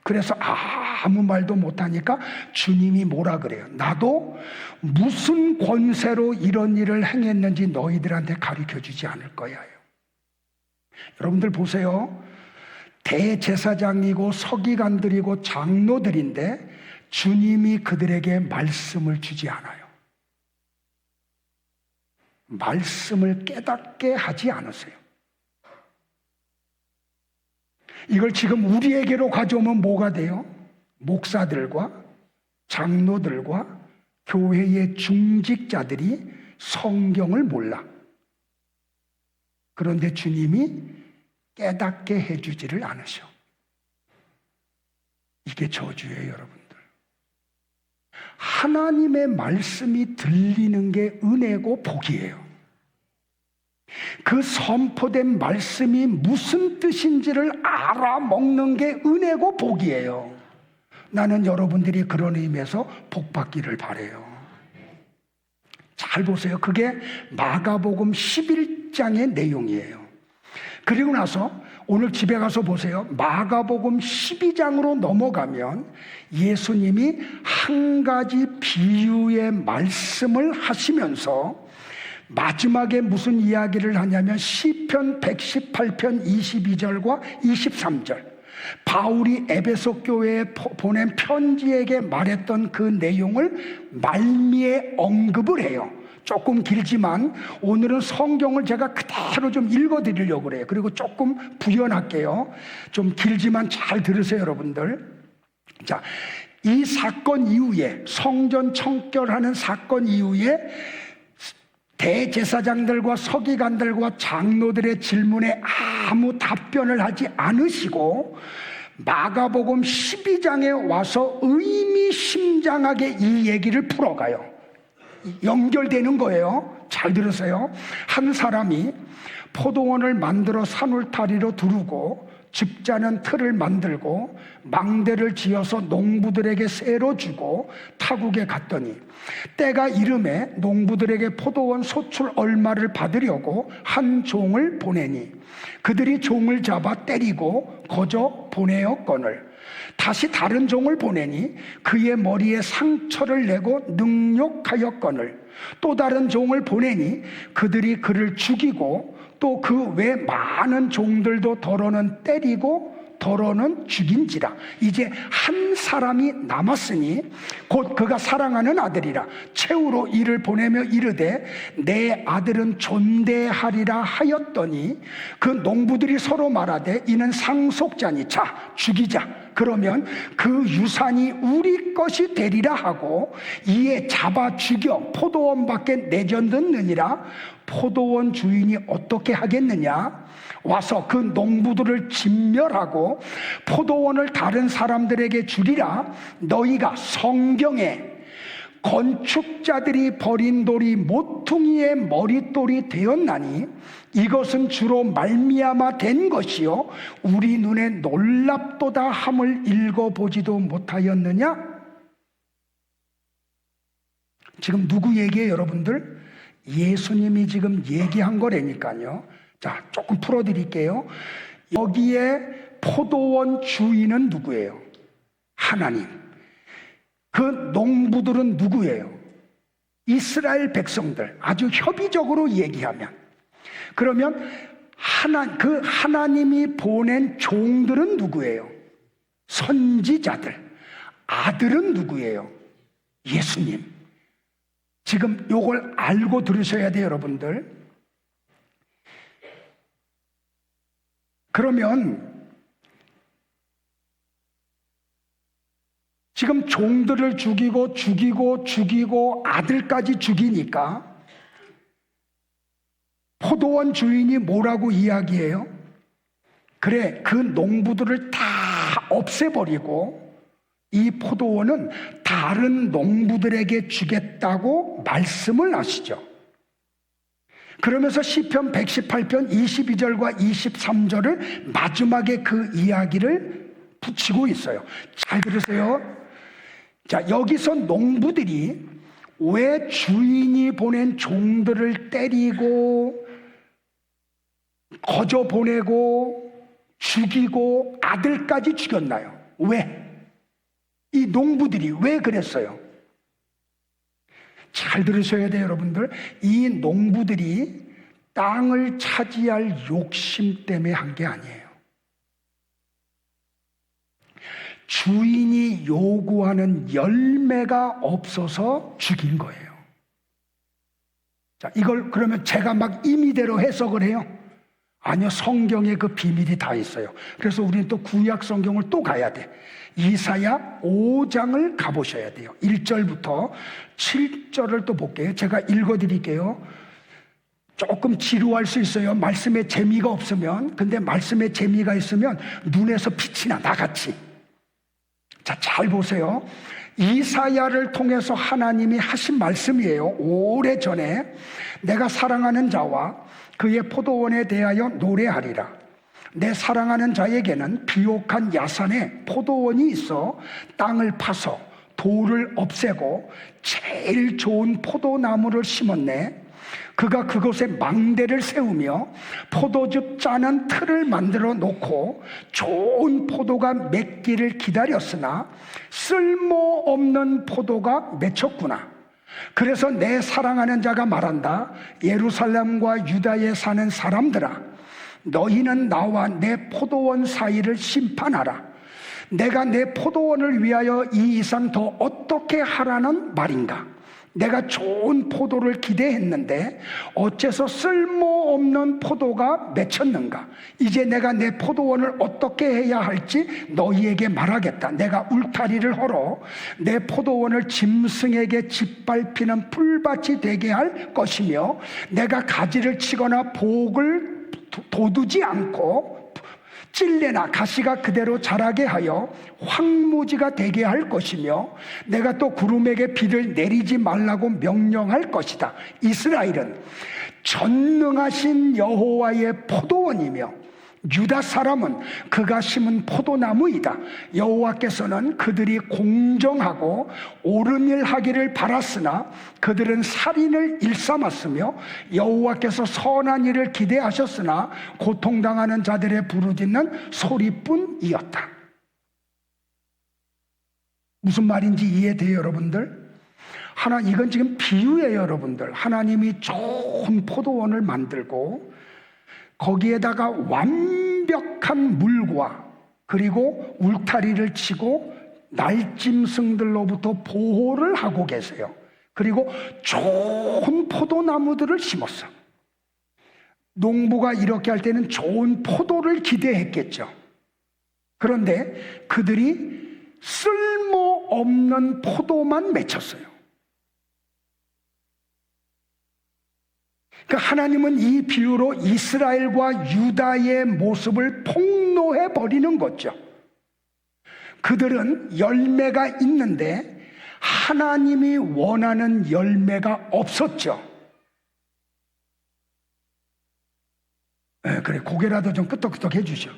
Speaker 1: 그래서 아무 말도 못하니까 주님이 뭐라 그래요? 나도 무슨 권세로 이런 일을 행했는지 너희들한테 가르쳐주지 않을 거야. 여러분들 보세요. 대제사장이고 서기관들이고 장로들인데 주님이 그들에게 말씀을 주지 않아요. 말씀을 깨닫게 하지 않으세요. 이걸 지금 우리에게로 가져오면 뭐가 돼요? 목사들과 장로들과 교회의 중직자들이 성경을 몰라. 그런데 주님이 깨닫게 해주지를 않으셔. 이게 저주예요, 여러분들. 하나님의 말씀이 들리는 게 은혜고 복이에요. 그 선포된 말씀이 무슨 뜻인지를 알아먹는 게 은혜고 복이에요. 나는 여러분들이 그런 의미에서 복 받기를 바라요. 잘 보세요. 그게 마가복음 11장의 내용이에요. 그리고 나서 오늘 집에 가서 보세요. 마가복음 12장으로 넘어가면 예수님이 한 가지 비유의 말씀을 하시면서 마지막에 무슨 이야기를 하냐면 시편 118편 22절과 23절, 바울이 에베소 교회에 보낸 편지에게 말했던 그 내용을 말미에 언급을 해요. 조금 길지만 오늘은 성경을 제가 그대로 좀 읽어드리려고 그래요. 그리고 조금 부연할게요. 좀 길지만 잘 들으세요, 여러분들. 자, 이 사건 이후에, 성전 청결하는 사건 이후에 대제사장들과 서기관들과 장로들의 질문에 아무 답변을 하지 않으시고 마가복음 12장에 와서 의미심장하게 이 얘기를 풀어가요. 연결되는 거예요. 잘 들으세요. 한 사람이 포도원을 만들어 산울타리로 두르고 집자는 틀을 만들고 망대를 지어서 농부들에게 쇠로 주고 타국에 갔더니 때가 이름에 농부들에게 포도원 소출 얼마를 받으려고 한 종을 보내니 그들이 종을 잡아 때리고 거저 보내었거늘 다시 다른 종을 보내니 그의 머리에 상처를 내고 능욕하였거늘 또 다른 종을 보내니 그들이 그를 죽이고 또 그 외 많은 종들도 더러는 때리고 더러는 죽인지라. 이제 한 사람이 남았으니 곧 그가 사랑하는 아들이라 최후로 이를 보내며 이르되 내 아들은 존대하리라 하였더니 그 농부들이 서로 말하되 이는 상속자니 자 죽이자. 그러면 그 유산이 우리 것이 되리라 하고 이에 잡아 죽여 포도원 밖에 내던느니라. 포도원 주인이 어떻게 하겠느냐? 와서 그 농부들을 진멸하고 포도원을 다른 사람들에게 주리라. 너희가 성경에 건축자들이 버린 돌이 모퉁이의 머릿돌이 되었나니 이것은 주로 말미암아 된 것이요 우리 눈에 놀랍도다 함을 읽어보지도 못하였느냐? 지금 누구 얘기예요, 여러분들? 예수님이 지금 얘기한 거라니까요. 자, 조금 풀어드릴게요. 여기에 포도원 주인은 누구예요? 하나님. 그 농부들은 누구예요? 이스라엘 백성들. 아주 협의적으로 얘기하면. 그러면 그 하나님이 보낸 종들은 누구예요? 선지자들. 아들은 누구예요? 예수님. 지금 요걸 알고 들으셔야 돼요, 여러분들. 그러면 지금 종들을 죽이고 아들까지 죽이니까 포도원 주인이 뭐라고 이야기해요? 그래, 그 농부들을 다 없애버리고 이 포도원은 다른 농부들에게 주겠다고 말씀을 하시죠. 그러면서 시편 118편 22절과 23절을 마지막에 그 이야기를 붙이고 있어요. 잘 들으세요. 자, 여기서 농부들이 왜 주인이 보낸 종들을 때리고 거저 보내고 죽이고 아들까지 죽였나요? 왜? 이 농부들이 왜 그랬어요? 잘 들으셔야 돼요, 여러분들. 이 농부들이 땅을 차지할 욕심 때문에 한 게 아니에요. 주인이 요구하는 열매가 없어서 죽인 거예요. 자, 이걸 그러면 제가 막 임의대로 해석을 해요? 아니요, 성경에 그 비밀이 다 있어요. 그래서 우리는 또 구약 성경을 또 가야 돼. 이사야 5장을 가보셔야 돼요. 1절부터 7절을 또 볼게요. 제가 읽어드릴게요. 조금 지루할 수 있어요. 말씀에 재미가 없으면. 근데 말씀에 재미가 있으면 눈에서 빛이 나, 나같이. 자, 잘 보세요. 이사야를 통해서 하나님이 하신 말씀이에요. 오래전에 내가 사랑하는 자와 그의 포도원에 대하여 노래하리라. 내 사랑하는 자에게는 비옥한 야산에 포도원이 있어 땅을 파서 돌을 없애고 제일 좋은 포도나무를 심었네. 그가 그곳에 망대를 세우며 포도즙 짜는 틀을 만들어 놓고 좋은 포도가 맺기를 기다렸으나 쓸모없는 포도가 맺혔구나. 그래서 내 사랑하는 자가 말한다. 예루살렘과 유다에 사는 사람들아, 너희는 나와 내 포도원 사이를 심판하라. 내가 내 포도원을 위하여 이 이상 더 어떻게 하라는 말인가? 내가 좋은 포도를 기대했는데 어째서 쓸모없는 포도가 맺혔는가? 이제 내가 내 포도원을 어떻게 해야 할지 너희에게 말하겠다. 내가 울타리를 헐어 내 포도원을 짐승에게 짓밟히는 풀밭이 되게 할 것이며, 내가 가지를 치거나 복을 돋우지 않고 찔레나 가시가 그대로 자라게 하여 황무지가 되게 할 것이며, 내가 또 구름에게 비를 내리지 말라고 명령할 것이다. 이스라엘은 전능하신 여호와의 포도원이며 유다 사람은 그가 심은 포도나무이다. 여호와께서는 그들이 공정하고 옳은 일 하기를 바랐으나 그들은 살인을 일삼았으며, 여호와께서 선한 일을 기대하셨으나 고통당하는 자들의 부르짖는 소리뿐이었다. 무슨 말인지 이해돼요, 여러분들? 이건 지금 비유예요, 여러분들. 하나님이 좋은 포도원을 만들고 거기에다가 완벽한 물과 그리고 울타리를 치고 날짐승들로부터 보호를 하고 계세요. 그리고 좋은 포도나무들을 심었어. 농부가 이렇게 할 때는 좋은 포도를 기대했겠죠. 그런데 그들이 쓸모없는 포도만 맺혔어요. 그러니까 하나님은 이 비유로 이스라엘과 유다의 모습을 폭로해 버리는 거죠. 그들은 열매가 있는데 하나님이 원하는 열매가 없었죠. 그래, 고개라도 좀 끄덕끄덕 해주죠.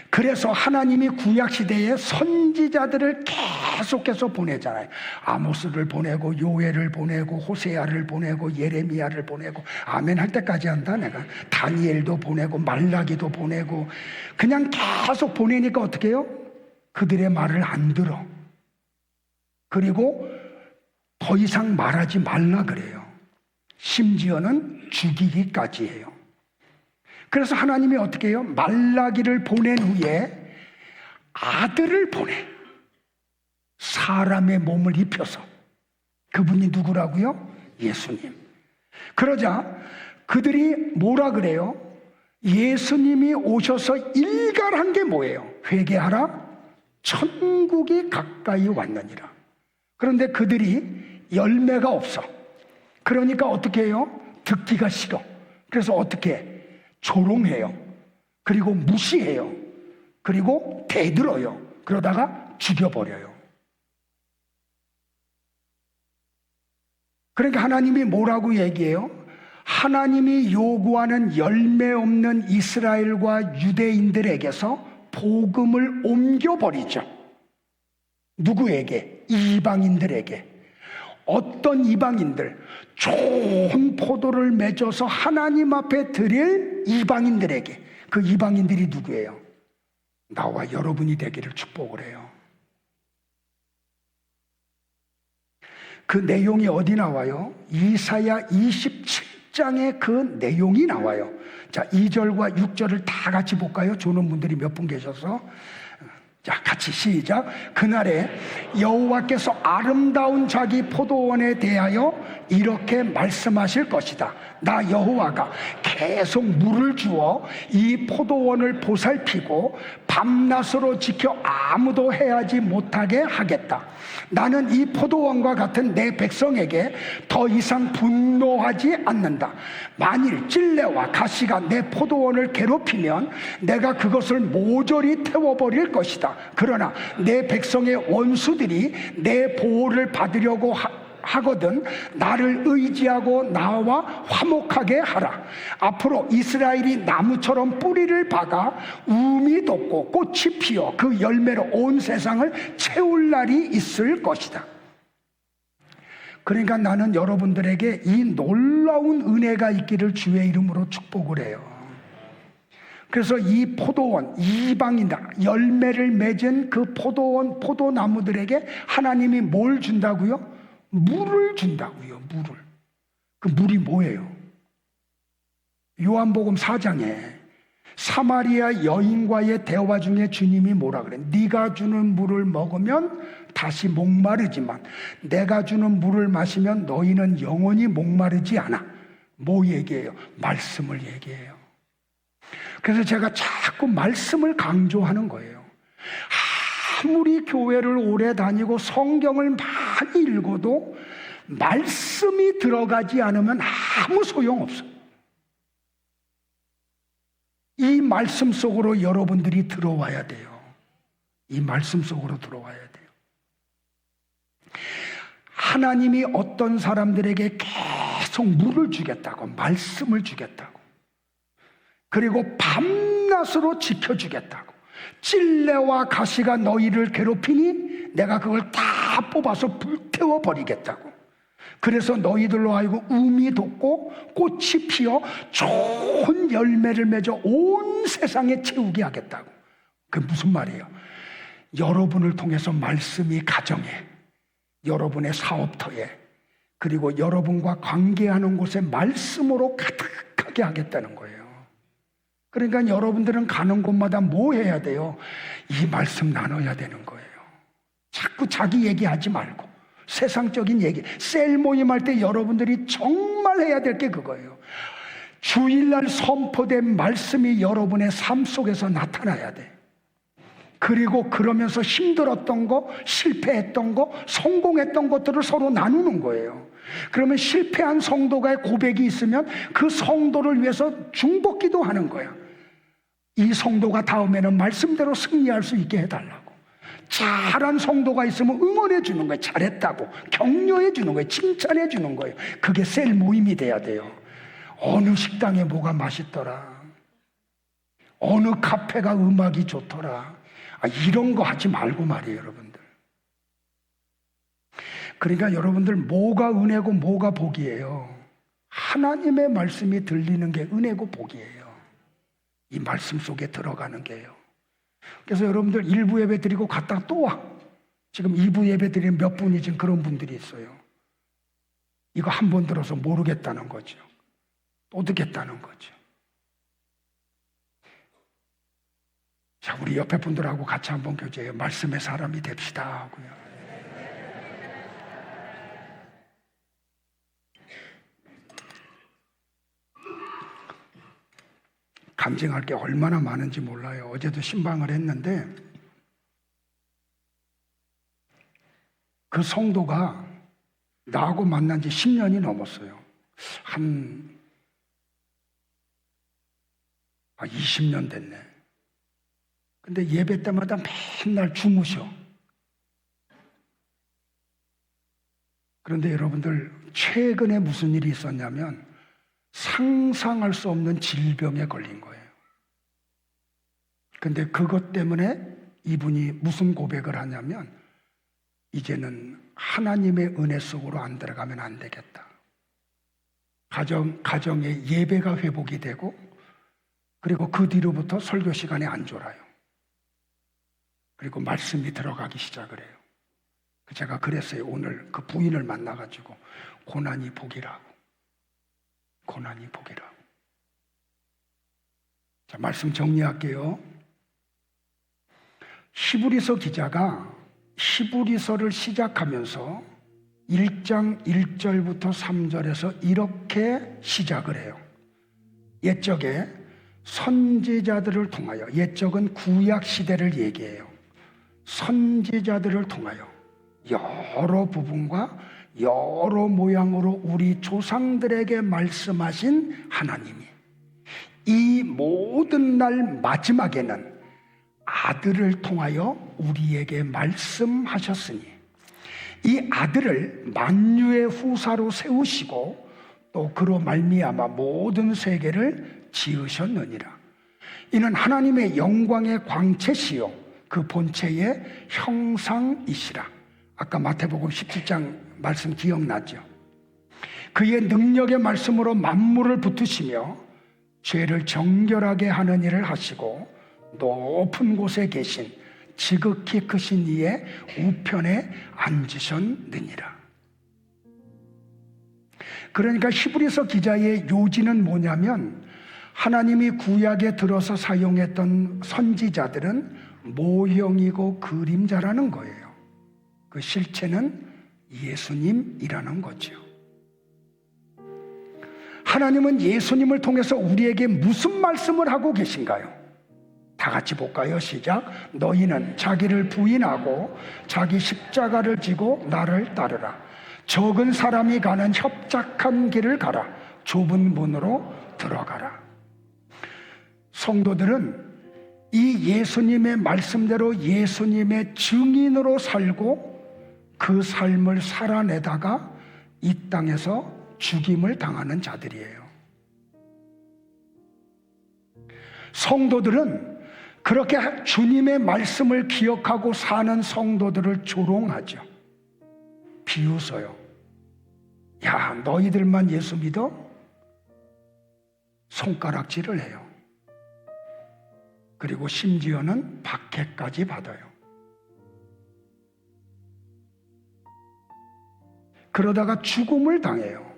Speaker 1: 그래서 하나님이 구약시대에 선지자들을 계속해서 보내잖아요. 아모스를 보내고 요엘을 보내고 호세아를 보내고 예레미야를 보내고, 아멘 할 때까지 한다 내가. 다니엘도 보내고 말라기도 보내고, 그냥 계속 보내니까 어떻게 해요? 그들의 말을 안 들어. 그리고 더 이상 말하지 말라 그래요. 심지어는 죽이기까지 해요. 그래서 하나님이 어떻게 해요? 말라기를 보낸 후에 아들을 보내. 사람의 몸을 입혀서. 그분이 누구라고요? 예수님. 그러자 그들이 뭐라 그래요? 예수님이 오셔서 일갈한 게 뭐예요? 회개하라, 천국이 가까이 왔느니라. 그런데 그들이 열매가 없어. 그러니까 어떻게 해요? 듣기가 싫어. 그래서 어떻게 해? 조롱해요. 그리고 무시해요. 그리고 대들어요. 그러다가 죽여버려요. 그러니까 하나님이 뭐라고 얘기해요? 하나님이 요구하는 열매 없는 이스라엘과 유대인들에게서 복음을 옮겨버리죠. 누구에게? 이방인들에게. 어떤 이방인들? 좋은 포도를 맺어서 하나님 앞에 드릴 이방인들에게. 그 이방인들이 누구예요? 나와 여러분이 되기를 축복을 해요. 그 내용이 어디 나와요? 이사야 27장에 그 내용이 나와요. 자, 2절과 6절을 다 같이 볼까요? 조는 분들이 몇 분 계셔서. 자, 같이 시작. 그날에 여호와께서 아름다운 자기 포도원에 대하여 이렇게 말씀하실 것이다. 나 여호와가 계속 물을 주어 이 포도원을 보살피고 밤낮으로 지켜 아무도 해하지 못하게 하겠다. 나는 이 포도원과 같은 내 백성에게 더 이상 분노하지 않는다. 만일 찔레와 가시가 내 포도원을 괴롭히면 내가 그것을 모조리 태워버릴 것이다. 그러나 내 백성의 원수들이 내 보호를 받으려고 하거든 나를 의지하고 나와 화목하게 하라. 앞으로 이스라엘이 나무처럼 뿌리를 박아 움이 돋고 꽃이 피어 그 열매로 온 세상을 채울 날이 있을 것이다. 그러니까 나는 여러분들에게 이 놀라운 은혜가 있기를 주의 이름으로 축복을 해요. 그래서 이 포도원, 이방인다, 열매를 맺은 그 포도원, 포도나무들에게 하나님이 뭘 준다고요? 물을 준다고요. 물을. 그 물이 뭐예요? 요한복음 4장에 사마리아 여인과의 대화 중에 주님이 뭐라 그래? 네가 주는 물을 먹으면 다시 목마르지만 내가 주는 물을 마시면 너희는 영원히 목마르지 않아. 뭐 얘기해요? 말씀을 얘기해요. 그래서 제가 자꾸 말씀을 강조하는 거예요. 아무리 교회를 오래 다니고 성경을 많이 읽어도 말씀이 들어가지 않으면 아무 소용없어요. 이 말씀 속으로 여러분들이 들어와야 돼요. 이 말씀 속으로 들어와야 돼요. 하나님이 어떤 사람들에게 계속 물을 주겠다고, 말씀을 주겠다고, 그리고 밤낮으로 지켜주겠다고, 찔레와 가시가 너희를 괴롭히니 내가 그걸 다 뽑아서 불태워 버리겠다고, 그래서 너희들로 하여금 움이 돋고 꽃이 피어 좋은 열매를 맺어 온 세상에 채우게 하겠다고. 그게 무슨 말이에요? 여러분을 통해서 말씀이 가정에, 여러분의 사업터에, 그리고 여러분과 관계하는 곳에 말씀으로 가득하게 하겠다는 거예요. 그러니까 여러분들은 가는 곳마다 뭐 해야 돼요? 이 말씀 나눠야 되는 거예요. 자꾸 자기 얘기하지 말고 세상적인 얘기, 셀 모임할 때 여러분들이 정말 해야 될 게 그거예요. 주일날 선포된 말씀이 여러분의 삶 속에서 나타나야 돼. 그리고 그러면서 힘들었던 거, 실패했던 거, 성공했던 것들을 서로 나누는 거예요. 그러면 실패한 성도가 고백이 있으면 그 성도를 위해서 중보기도 하는 거야. 이 성도가 다음에는 말씀대로 승리할 수 있게 해달라고. 잘한 성도가 있으면 응원해 주는 거예요. 잘했다고 격려해 주는 거예요. 칭찬해 주는 거예요. 그게 셀 모임이 돼야 돼요. 어느 식당에 뭐가 맛있더라, 어느 카페가 음악이 좋더라, 이런 거 하지 말고 말이에요, 여러분들. 그러니까 여러분들 뭐가 은혜고 뭐가 복이에요? 하나님의 말씀이 들리는 게 은혜고 복이에요. 이 말씀 속에 들어가는 게요. 그래서 여러분들 1부 예배 드리고 갔다가 또 와. 지금 2부 예배 드리는 몇 분이 지금 그런 분들이 있어요. 이거 한 번 들어서 모르겠다는 거죠. 또 듣겠다는 거죠. 자, 우리 옆에 분들하고 같이 한번 교제해요. 말씀의 사람이 됩시다 하고요. 감정할 게 얼마나 많은지 몰라요. 어제도 신방을 했는데 그 성도가 나하고 만난 지 10년이 넘었어요. 한 20년 됐네. 근데 예배 때마다 맨날 주무셔. 그런데 여러분들, 최근에 무슨 일이 있었냐면 상상할 수 없는 질병에 걸린 거예요. 근데 그것 때문에 이분이 무슨 고백을 하냐면, 이제는 하나님의 은혜 속으로 안 들어가면 안 되겠다. 가정의 예배가 회복이 되고, 그리고 그 뒤로부터 설교 시간에 안 졸아요. 그리고 말씀이 들어가기 시작을 해요. 제가 그랬어요. 오늘 그 부인을 만나가지고 고난이 복이라고. 고난이 복이라고. 자, 말씀 정리할게요. 히브리서 기자가 히브리서를 시작하면서 1장 1절부터 3절에서 이렇게 시작을 해요. 옛적에 선지자들을 통하여, 옛적은 구약 시대를 얘기해요. 선지자들을 통하여 여러 부분과 여러 모양으로 우리 조상들에게 말씀하신 하나님이 이 모든 날 마지막에는 아들을 통하여 우리에게 말씀하셨으니 이 아들을 만유의 후사로 세우시고 또 그로 말미암아 모든 세계를 지으셨느니라. 이는 하나님의 영광의 광채시요 그 본체의 형상이시라. 아까 마태복음 17장 말씀 기억나죠? 그의 능력의 말씀으로 만물을 붙으시며 죄를 정결하게 하는 일을 하시고 높은 곳에 계신 지극히 크신 이의 우편에 앉으셨느니라. 그러니까 히브리서 기자의 요지는 뭐냐면 하나님이 구약에 들어서 사용했던 선지자들은 모형이고 그림자라는 거예요. 그 실체는 예수님이라는 거죠. 하나님은 예수님을 통해서 우리에게 무슨 말씀을 하고 계신가요? 다 같이 볼까요? 시작. 너희는 자기를 부인하고 자기 십자가를 지고 나를 따르라. 적은 사람이 가는 협착한 길을 가라. 좁은 문으로 들어가라. 성도들은 이 예수님의 말씀대로 예수님의 증인으로 살고 그 삶을 살아내다가 이 땅에서 죽임을 당하는 자들이에요. 성도들은 그렇게 주님의 말씀을 기억하고 사는 성도들을 조롱하죠. 비웃어요. 야, 너희들만 예수 믿어? 손가락질을 해요. 그리고 심지어는 박해까지 받아요. 그러다가 죽음을 당해요.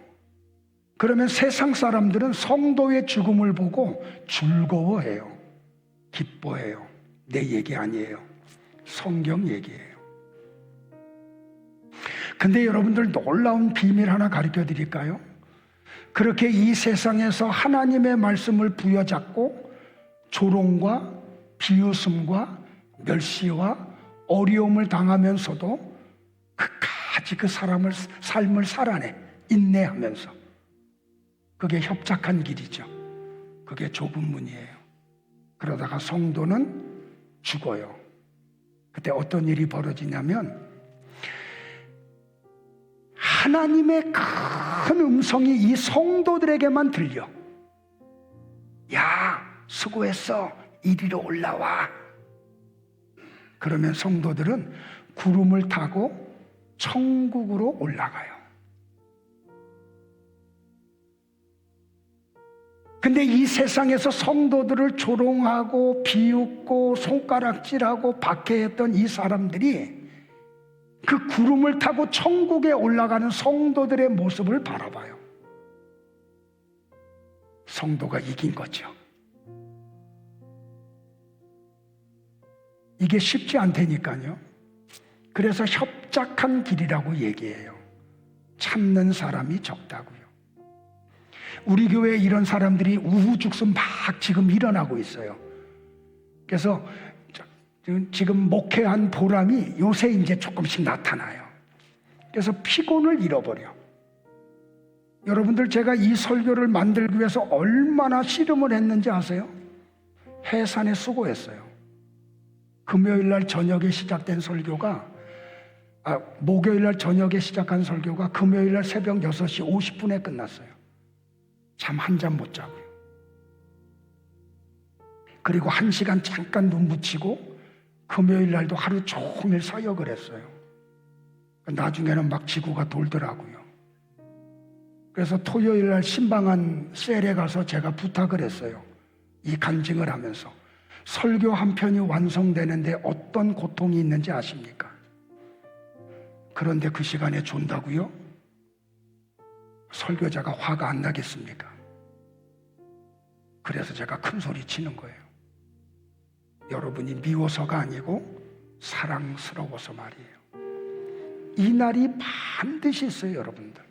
Speaker 1: 그러면 세상 사람들은 성도의 죽음을 보고 즐거워해요. 기뻐해요. 내 얘기 아니에요. 성경 얘기예요. 근데 여러분들 놀라운 비밀 하나 가르쳐 드릴까요? 그렇게 이 세상에서 하나님의 말씀을 부여잡고 조롱과 비웃음과 멸시와 어려움을 당하면서도 끝까지 그 사람을 삶을 살아내 인내하면서 그게 협착한 길이죠. 그게 좁은 문이에요. 그러다가 성도는 죽어요. 그때 어떤 일이 벌어지냐면 하나님의 큰 음성이 이 성도들에게만 들려. 야, 수고했어. 이리로 올라와. 그러면 성도들은 구름을 타고 천국으로 올라가요. 근데 이 세상에서 성도들을 조롱하고 비웃고 손가락질하고 박해했던 이 사람들이 그 구름을 타고 천국에 올라가는 성도들의 모습을 바라봐요. 성도가 이긴 거죠. 이게 쉽지 않다니까요. 그래서 협착한 길이라고 얘기해요. 참는 사람이 적다고요. 우리 교회에 이런 사람들이 우후죽순 막 지금 일어나고 있어요. 그래서 지금 목회한 보람이 요새 이제 조금씩 나타나요. 그래서 피곤을 잃어버려. 여러분들, 제가 이 설교를 만들기 위해서 얼마나 씨름을 했는지 아세요? 해산에 수고했어요. 금요일 날 저녁에 시작된 설교가 목요일 날 저녁에 시작한 설교가 금요일 날 새벽 6시 50분에 끝났어요. 잠 한 잠 못 자고요. 그리고 1시간 잠깐 눈 붙이고 금요일 날도 하루 종일 사역을 했어요. 나중에는 막 지구가 돌더라고요. 그래서 토요일 날 신방한 셀에 가서 제가 부탁을 했어요. 이 간증을 하면서 설교 한 편이 완성되는데 어떤 고통이 있는지 아십니까? 그런데 그 시간에 존다고요? 설교자가 화가 안 나겠습니까? 그래서 제가 큰 소리 치는 거예요. 여러분이 미워서가 아니고 사랑스러워서 말이에요. 이 날이 반드시 있어요, 여러분들.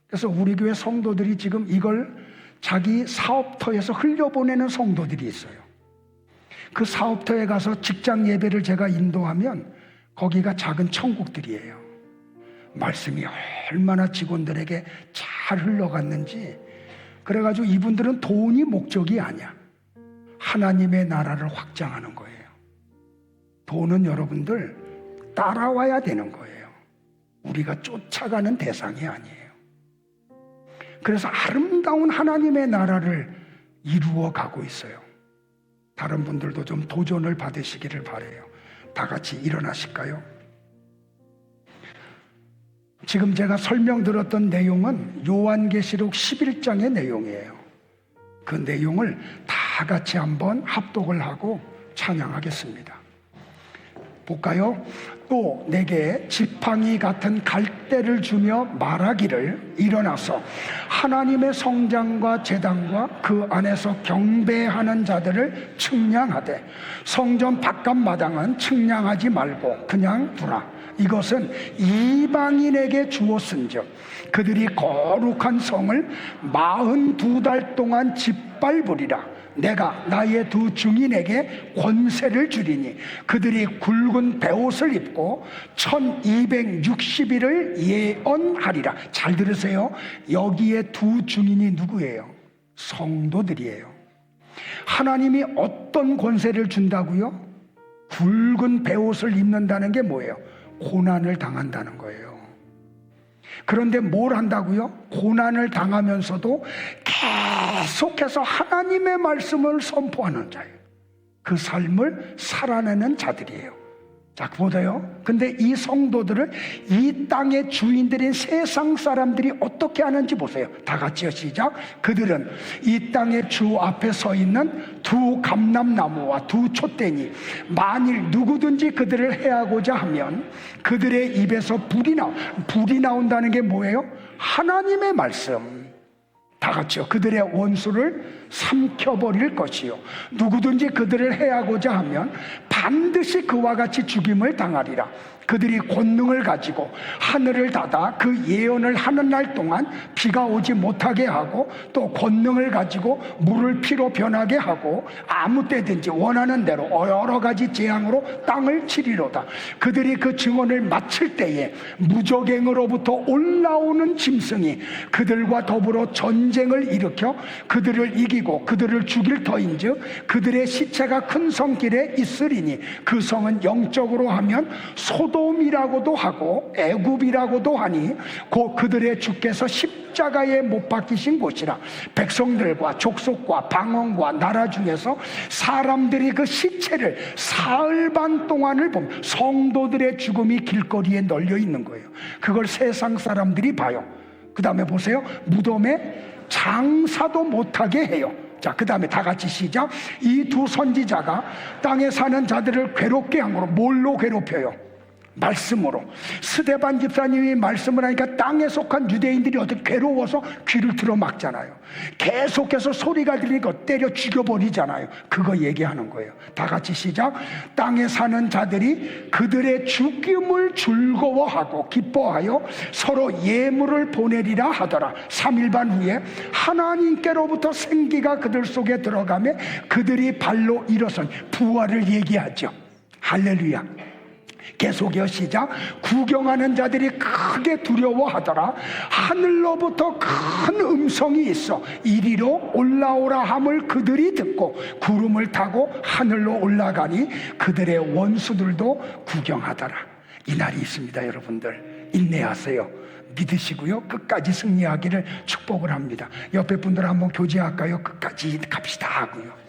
Speaker 1: 그래서 우리 교회 성도들이 지금 이걸 자기 사업터에서 흘려보내는 성도들이 있어요. 그 사업터에 가서 직장 예배를 제가 인도하면 거기가 작은 천국들이에요. 말씀이 얼마나 직원들에게 잘 흘러갔는지. 그래가지고 이분들은 돈이 목적이 아니야. 하나님의 나라를 확장하는 거예요. 돈은 여러분들 따라와야 되는 거예요. 우리가 쫓아가는 대상이 아니에요. 그래서 아름다운 하나님의 나라를 이루어 가고 있어요. 다른 분들도 좀 도전을 받으시기를 바라요. 다 같이 일어나실까요? 지금 제가 설명드렸던 내용은 요한계시록 11장의 내용이에요. 그 내용을 다 같이 한번 합독을 하고 찬양하겠습니다. 볼까요? 또 내게 지팡이 같은 갈대를 주며 말하기를 일어나서 하나님의 성장과 제단과 그 안에서 경배하는 자들을 측량하되 성전 바깥마당은 측량하지 말고 그냥 두라. 이것은 이방인에게 주었은즉 그들이 거룩한 성을 42달 동안 짓밟으리라. 내가 나의 두 증인에게 권세를 주리니 그들이 굵은 베옷을 입고 1260일을 예언하리라. 잘 들으세요. 여기에 두 증인이 누구예요? 성도들이에요. 하나님이 어떤 권세를 준다고요? 굵은 베옷을 입는다는 게 뭐예요? 고난을 당한다는 거예요. 그런데 뭘 한다고요? 고난을 당하면서도 계속해서 하나님의 말씀을 선포하는 자예요. 그 삶을 살아내는 자들이에요. 자, 보세요. 근데 이 성도들을 이 땅의 주인들인 세상 사람들이 어떻게 하는지 보세요. 다 같이요, 시작. 그들은 이 땅의 주 앞에 서 있는 두 감람나무와 두 촛대니 만일 누구든지 그들을 해하고자 하면 그들의 입에서 불이 나온다는 게 뭐예요? 하나님의 말씀. 다 같이요. 그들의 원수를 삼켜버릴 것이요 누구든지 그들을 해하고자 하면 반드시 그와 같이 죽임을 당하리라. 그들이 권능을 가지고 하늘을 닫아 그 예언을 하는 날 동안 비가 오지 못하게 하고 또 권능을 가지고 물을 피로 변하게 하고 아무 때든지 원하는 대로 여러 가지 재앙으로 땅을 치리로다. 그들이 그 증언을 마칠 때에 무적행으로부터 올라오는 짐승이 그들과 더불어 전쟁을 일으켜 그들을 이기고 그들을 죽일 터인즉 그들의 시체가 큰 성길에 있으리니 그 성은 영적으로 하면 소돔이라고도 하고 애굽이라고도 하니 곧 그들의 주께서 십자가에 못 박히신 곳이라. 백성들과 족속과 방언과 나라 중에서 사람들이 그 시체를 사흘 반 동안을 보면 성도들의 죽음이 길거리에 널려 있는 거예요. 그걸 세상 사람들이 봐요. 그 다음에 보세요. 무덤에 장사도 못하게 해요. 자, 그 다음에 다 같이 시작. 이 두 선지자가 땅에 사는 자들을 괴롭게 함으로 뭘로 괴롭혀요? 말씀으로. 스데반 집사님이 말씀을 하니까 땅에 속한 유대인들이 어떻게 괴로워서 귀를 틀어 막잖아요. 계속해서 소리가 들리니까 때려 죽여버리잖아요. 그거 얘기하는 거예요. 다 같이 시작. 땅에 사는 자들이 그들의 죽임을 즐거워하고 기뻐하여 서로 예물을 보내리라 하더라. 3일 반 후에 하나님께로부터 생기가 그들 속에 들어가며 그들이 발로 일어선 부활을 얘기하죠. 할렐루야. 계속이요, 시작. 구경하는 자들이 크게 두려워하더라. 하늘로부터 큰 음성이 있어 이리로 올라오라 함을 그들이 듣고 구름을 타고 하늘로 올라가니 그들의 원수들도 구경하더라. 이 날이 있습니다. 여러분들 인내하세요. 믿으시고요, 끝까지 승리하기를 축복을 합니다. 옆에 분들 한번 교제할까요? 끝까지 갑시다 하고요.